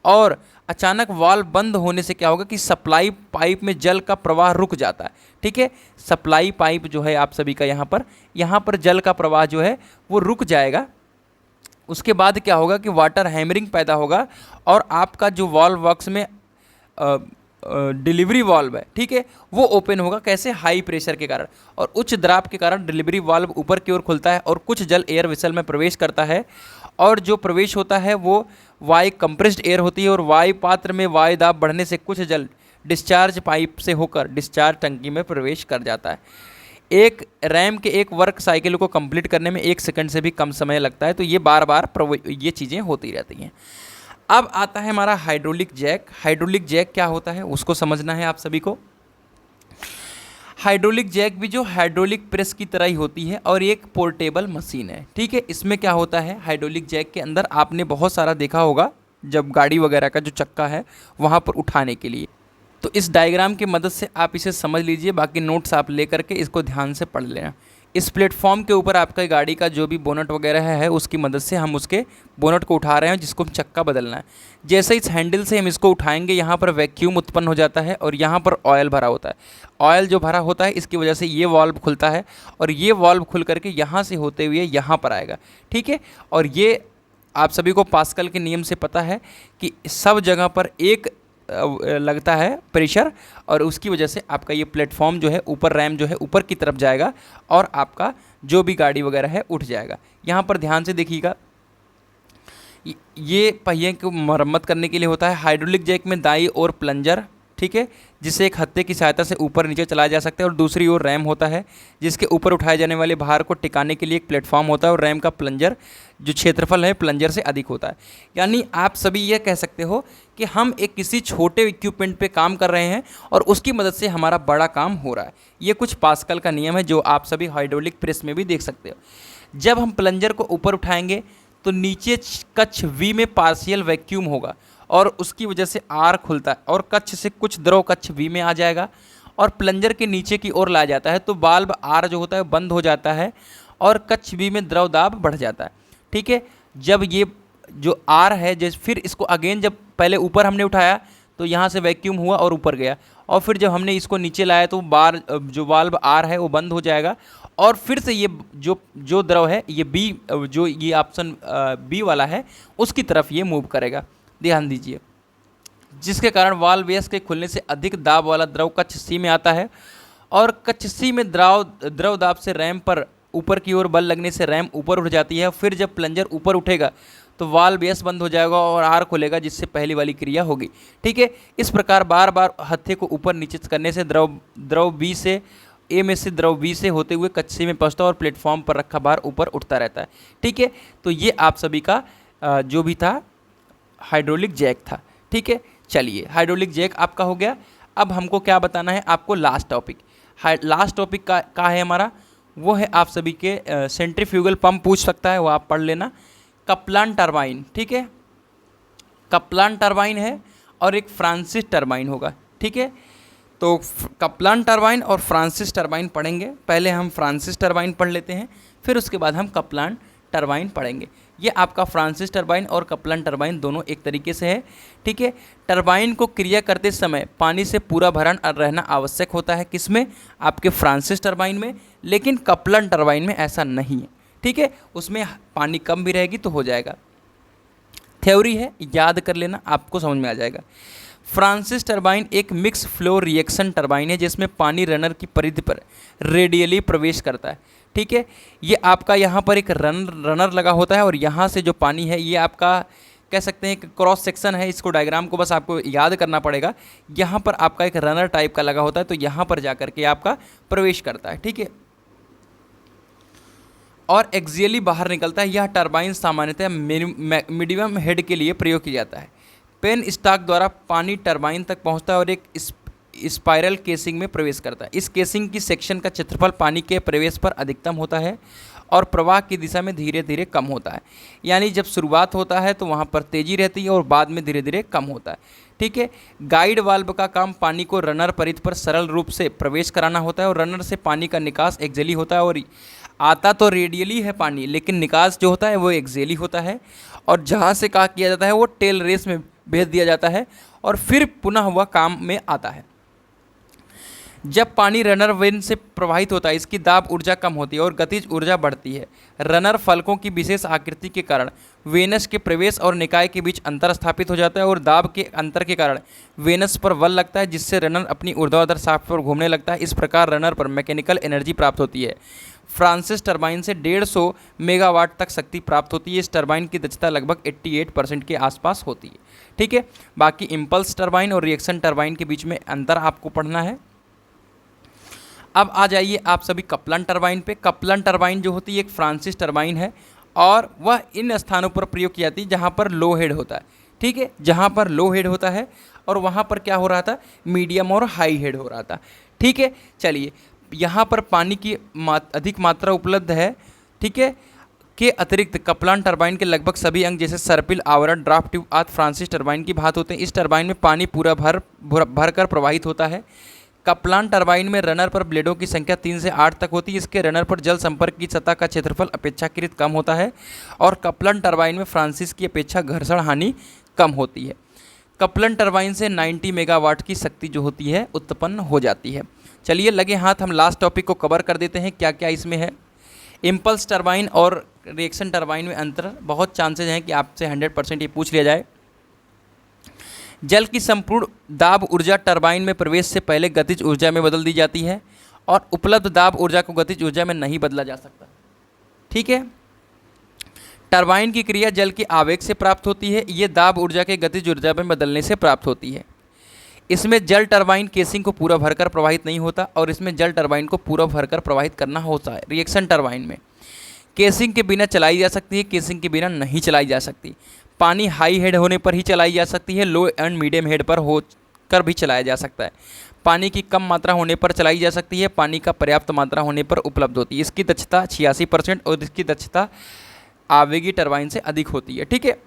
[SPEAKER 1] और अचानक वाल्व बंद होने से क्या होगा कि सप्लाई पाइप में जल का प्रवाह रुक जाता है, ठीक है। सप्लाई पाइप जो है आप सभी का यहाँ पर जल का प्रवाह जो है वो रुक जाएगा। उसके बाद क्या होगा कि वाटर हैमरिंग पैदा होगा और आपका जो वाल्व बॉक्स में डिलीवरी वाल्व है, ठीक है, वो ओपन होगा। कैसे? हाई प्रेशर के कारण और उच्च दबाव के कारण डिलीवरी वाल्व ऊपर की ओर खुलता है और कुछ जल एयर वेसल में प्रवेश करता है और जो प्रवेश होता है वो वायु कंप्रेस्ड एयर होती है और वायु पात्र में वायु दाब बढ़ने से कुछ जल डिस्चार्ज पाइप से होकर डिस्चार्ज टंकी में प्रवेश कर जाता है। एक रैम के एक वर्क साइकिल को कंप्लीट करने में 1 सेकंड से भी कम समय लगता है। तो ये बार बार ये चीज़ें होती रहती हैं। अब आता है हमारा हाइड्रोलिक जैक। हाइड्रोलिक जैक क्या होता है उसको समझना है आप सभी को। हाइड्रोलिक जैक भी जो हाइड्रोलिक प्रेस की तरह ही होती है और एक पोर्टेबल मशीन है, ठीक है। इसमें क्या होता है हाइड्रोलिक जैक के अंदर आपने बहुत सारा देखा होगा जब गाड़ी वगैरह का जो चक्का है वहाँ पर उठाने के लिए। तो इस डायग्राम की मदद से आप इसे समझ लीजिए, बाकी नोट्स आप ले करके इसको ध्यान से पढ़ लेना। इस प्लेटफॉर्म के ऊपर आपका गाड़ी का जो भी बोनट वगैरह है उसकी मदद से हम उसके बोनट को उठा रहे हैं जिसको हम चक्का बदलना है। जैसे इस हैंडल से हम इसको उठाएंगे यहाँ पर वैक्यूम उत्पन्न हो जाता है और यहाँ पर ऑयल भरा होता है। ऑयल जो भरा होता है इसकी वजह से ये वाल्व खुलता है और ये वाल्व खुल करके यहाँ से होते हुए यहाँ पर आएगा, ठीक है। और ये आप सभी को पास्कल के नियम से पता है कि सब जगह पर एक लगता है प्रेशर और उसकी वजह से आपका ये प्लेटफॉर्म जो है ऊपर रैम जो है ऊपर की तरफ जाएगा और आपका जो भी गाड़ी वगैरह है उठ जाएगा। यहाँ पर ध्यान से देखिएगा, ये पहिए को मरम्मत करने के लिए होता है। हाइड्रोलिक जैक में दाईं ओर प्लंजर, ठीक है, जिससे एक हत्थे की सहायता से ऊपर नीचे चलाया जा सकता है और दूसरी ओर रैम होता है जिसके ऊपर उठाए जाने वाले भार को टिकाने के लिए एक प्लेटफॉर्म होता है और रैम का प्लंजर जो क्षेत्रफल है प्लंजर से अधिक होता है। यानी आप सभी ये कह सकते हो कि हम एक किसी छोटे इक्विपमेंट पे काम कर रहे हैं और उसकी मदद से हमारा बड़ा काम हो रहा है। ये कुछ पास्कल का नियम है जो आप सभी हाइड्रोलिक प्रेस में भी देख सकते हो। जब हम प्लंजर को ऊपर उठाएंगे तो नीचे कक्ष वी में पार्शियल वैक्यूम होगा और उसकी वजह से आर खुलता है और कक्ष से कुछ द्रव कक्ष वी में आ जाएगा और प्लंजर के नीचे की ओर लाया जाता है तो वाल्व आर जो होता है बंद हो जाता है और कक्ष वी में द्रव दाब बढ़ जाता है, ठीक है। जब ये जो आर है, जैसे फिर इसको अगेन जब पहले ऊपर हमने उठाया तो यहाँ से वैक्यूम हुआ और ऊपर गया, और फिर जब हमने इसको नीचे लाया तो बार जो वाल्व आर है वो बंद हो जाएगा, और फिर से ये जो जो द्रव है ये बी, जो ये ऑप्शन बी वाला है उसकी तरफ ये मूव करेगा। ध्यान दीजिए, जिसके कारण वाल्व एस के खुलने से अधिक दाब वाला द्रव कक्ष सी में आता है, और कक्ष सी में द्रव दाब से रैम पर ऊपर की ओर बल लगने से रैम ऊपर उठ जाती है। फिर जब प्लंजर ऊपर उठेगा तो वाल्व एस बंद हो जाएगा और आर खुलेगा, जिससे पहली वाली क्रिया होगी। ठीक है, इस प्रकार बार बार हत्थे को ऊपर नीचे करने से द्रव बी से ए में से द्रव बी से होते हुए कक्ष सी में पहुंचता है और प्लेटफॉर्म पर रखा बार ऊपर उठता रहता है। ठीक है, तो ये आप सभी का जो भी था हाइड्रोलिक जैक था। ठीक है, चलिए हाइड्रोलिक जैक आपका हो गया। अब हमको क्या बताना है आपको, लास्ट टॉपिक। लास्ट टॉपिक का है हमारा, वो है आप सभी के सेंट्रीफ्यूगल पंप पूछ सकता है, वो आप पढ़ लेना। कपलान टरबाइन, ठीक है, कपलान टरबाइन है और एक फ्रांसिस टरबाइन होगा। ठीक है, तो कपलान टरबाइन और फ्रांसिस टरबाइन पढ़ेंगे। पहले हम फ्रांसिस टरबाइन पढ़ लेते हैं, फिर उसके बाद हम कपलान टरबाइन पढ़ेंगे। ये आपका फ्रांसिस टरबाइन और कपलान टरबाइन दोनों एक तरीके से है। ठीक है, टरबाइन को क्रिया करते समय पानी से पूरा भरण रहना आवश्यक होता है, किसमें, आपके फ्रांसिस टरबाइन में, लेकिन कपलान टरबाइन में ऐसा नहीं है। ठीक है, उसमें पानी कम भी रहेगी तो हो जाएगा। थ्योरी है, याद कर लेना, आपको समझ में आ जाएगा। फ्रांसिस टरबाइन एक मिक्स फ्लो रिएक्शन टरबाइन है जिसमें पानी रनर की परिधि पर रेडियली प्रवेश करता है। ठीक है, ये आपका यहाँ पर एक रनर लगा होता है और यहाँ से जो पानी है ये आपका कह सकते हैं कि क्रॉस सेक्शन है। इसको डायग्राम को बस आपको याद करना पड़ेगा। यहाँ पर आपका एक रनर टाइप का लगा होता है, तो यहाँ पर जा करके आपका प्रवेश करता है। ठीक है, और एक्सियली बाहर निकलता है। यह टरबाइन सामान्यतः मीडियम हेड के लिए प्रयोग किया जाता है। पेन स्टॉक द्वारा पानी टरबाइन तक पहुंचता है और एक स्पाइरल केसिंग में प्रवेश करता है। इस केसिंग की सेक्शन का क्षेत्रफल पानी के प्रवेश पर अधिकतम होता है और प्रवाह की दिशा में धीरे धीरे कम होता है। यानी जब शुरुआत होता है तो वहाँ पर तेज़ी रहती है और बाद में धीरे धीरे कम होता है। ठीक है, गाइड वाल्व का काम पानी को रनर परिधि पर सरल रूप से प्रवेश कराना होता है और रनर से पानी का निकास एक्सियली होता है। और आता तो रेडियली है पानी, लेकिन निकास जो होता है वो एक्सियली होता है, और जहाँ से क्या किया जाता है वो टेल रेस में भेज दिया जाता है और फिर पुनः वह काम में आता है। जब पानी रनर वेन से प्रवाहित होता है इसकी दाब ऊर्जा कम होती है और गतिज ऊर्जा बढ़ती है। रनर फलकों की विशेष आकृति के कारण वेनस के प्रवेश और निकाय के बीच अंतर स्थापित हो जाता है और दाब के अंतर के कारण वेनस पर बल लगता है, जिससे रनर अपनी ऊर्ध्वाधर शाफ्ट पर घूमने लगता है। इस प्रकार रनर पर मैकेनिकल एनर्जी प्राप्त होती है। फ्रांसिस टरबाइन से 150 मेगावाट तक शक्ति प्राप्त होती है। इस टरबाइन की दक्षता लगभग 88% के आसपास होती है। ठीक है, बाकी इम्पल्स टरबाइन और रिएक्शन टरबाइन के बीच में अंतर आपको पढ़ना है। अब आ जाइए आप सभी कपलान टरबाइन पे। कपलान टरबाइन जो होती है एक फ्रांसिस टरबाइन है और वह इन स्थानों पर प्रयोग की जाती है जहाँ पर लो हेड होता है। ठीक है, जहाँ पर लो हेड होता है और वहाँ पर क्या हो रहा था, मीडियम और हाई हेड हो रहा था। ठीक है, चलिए यहाँ पर पानी की अधिक मात्रा उपलब्ध है। ठीक है, के अतिरिक्त कपलान टरबाइन के लगभग सभी अंग जैसे सर्पिल, आवरण, ड्राफ्ट ट्यूब आदि फ्रांसिस टरबाइन की भांति होते हैं। इस टरबाइन में पानी पूरा भर कर प्रवाहित होता है। कपलान टरबाइन में रनर पर ब्लेडों की संख्या 3 से 8 तक होती है। इसके रनर पर जल संपर्क की सतह का क्षेत्रफल अपेक्षाकृत कम होता है और कपलान टरबाइन में फ्रांसिस की अपेक्षा घर्षण हानि कम होती है। कपलान टरबाइन से 90 मेगावाट की शक्ति जो होती है उत्पन्न हो जाती है। चलिए लगे हाथ हम लास्ट टॉपिक को कवर कर देते हैं, क्या क्या इसमें है। इम्पल्स टरबाइन और रिएक्शन टरबाइन में अंतर, बहुत चांसेज हैं कि आपसे 100% ये पूछ लिया जाए। जल की संपूर्ण दाब ऊर्जा टरबाइन में प्रवेश से पहले गतिज ऊर्जा में बदल दी जाती है और उपलब्ध दाब ऊर्जा को गतिज ऊर्जा में नहीं बदला जा सकता। ठीक है, टरबाइन की क्रिया जल के आवेग से प्राप्त होती है। ये दाब ऊर्जा के गतिज ऊर्जा में बदलने से प्राप्त होती है। इसमें जल टरबाइन केसिंग को पूरा भरकर प्रवाहित नहीं होता और इसमें जल टरबाइन को पूरा भरकर प्रवाहित करना होता है। रिएक्शन टरबाइन में केसिंग के बिना चलाई जा सकती है, केसिंग के बिना नहीं चलाई जा सकती। पानी हाई हेड होने पर ही चलाई जा सकती है, लो एंड मीडियम हेड पर होकर भी चलाया जा सकता है। पानी की कम मात्रा होने पर चलाई जा सकती है, पानी का पर्याप्त मात्रा होने पर उपलब्ध होती है। इसकी दक्षता 86% और इसकी दक्षता आवेगी टरबाइन से अधिक होती है। ठीक है,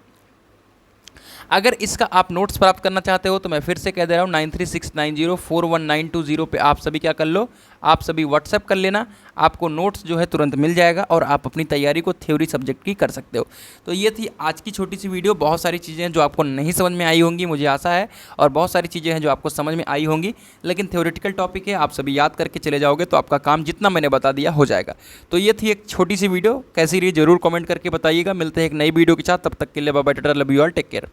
[SPEAKER 1] अगर इसका आप नोट्स प्राप्त करना चाहते हो तो मैं फिर से कह दे रहा हूँ 9369041920 पे आप सभी क्या कर लो, आप सभी व्हाट्सएप कर लेना, आपको नोट्स जो है तुरंत मिल जाएगा और आप अपनी तैयारी को थ्योरी सब्जेक्ट की कर सकते हो। तो ये थी आज की छोटी सी वीडियो। बहुत सारी चीज़ें हैं जो आपको नहीं समझ में आई होंगी, मुझे आशा है, और बहुत सारी चीज़ें हैं जो आपको समझ में आई होंगी, लेकिन थ्योरेटिकल टॉपिक है, आप सभी याद करके चले जाओगे तो आपका काम जितना मैंने बता दिया हो जाएगा। तो ये थी एक छोटी सी वीडियो, कैसी रही ज़रूर कमेंट करके बताइएगा। मिलते हैं एक नई वीडियो के साथ, तब तक के लिए बाय बाय, टाटा, love you all, take care.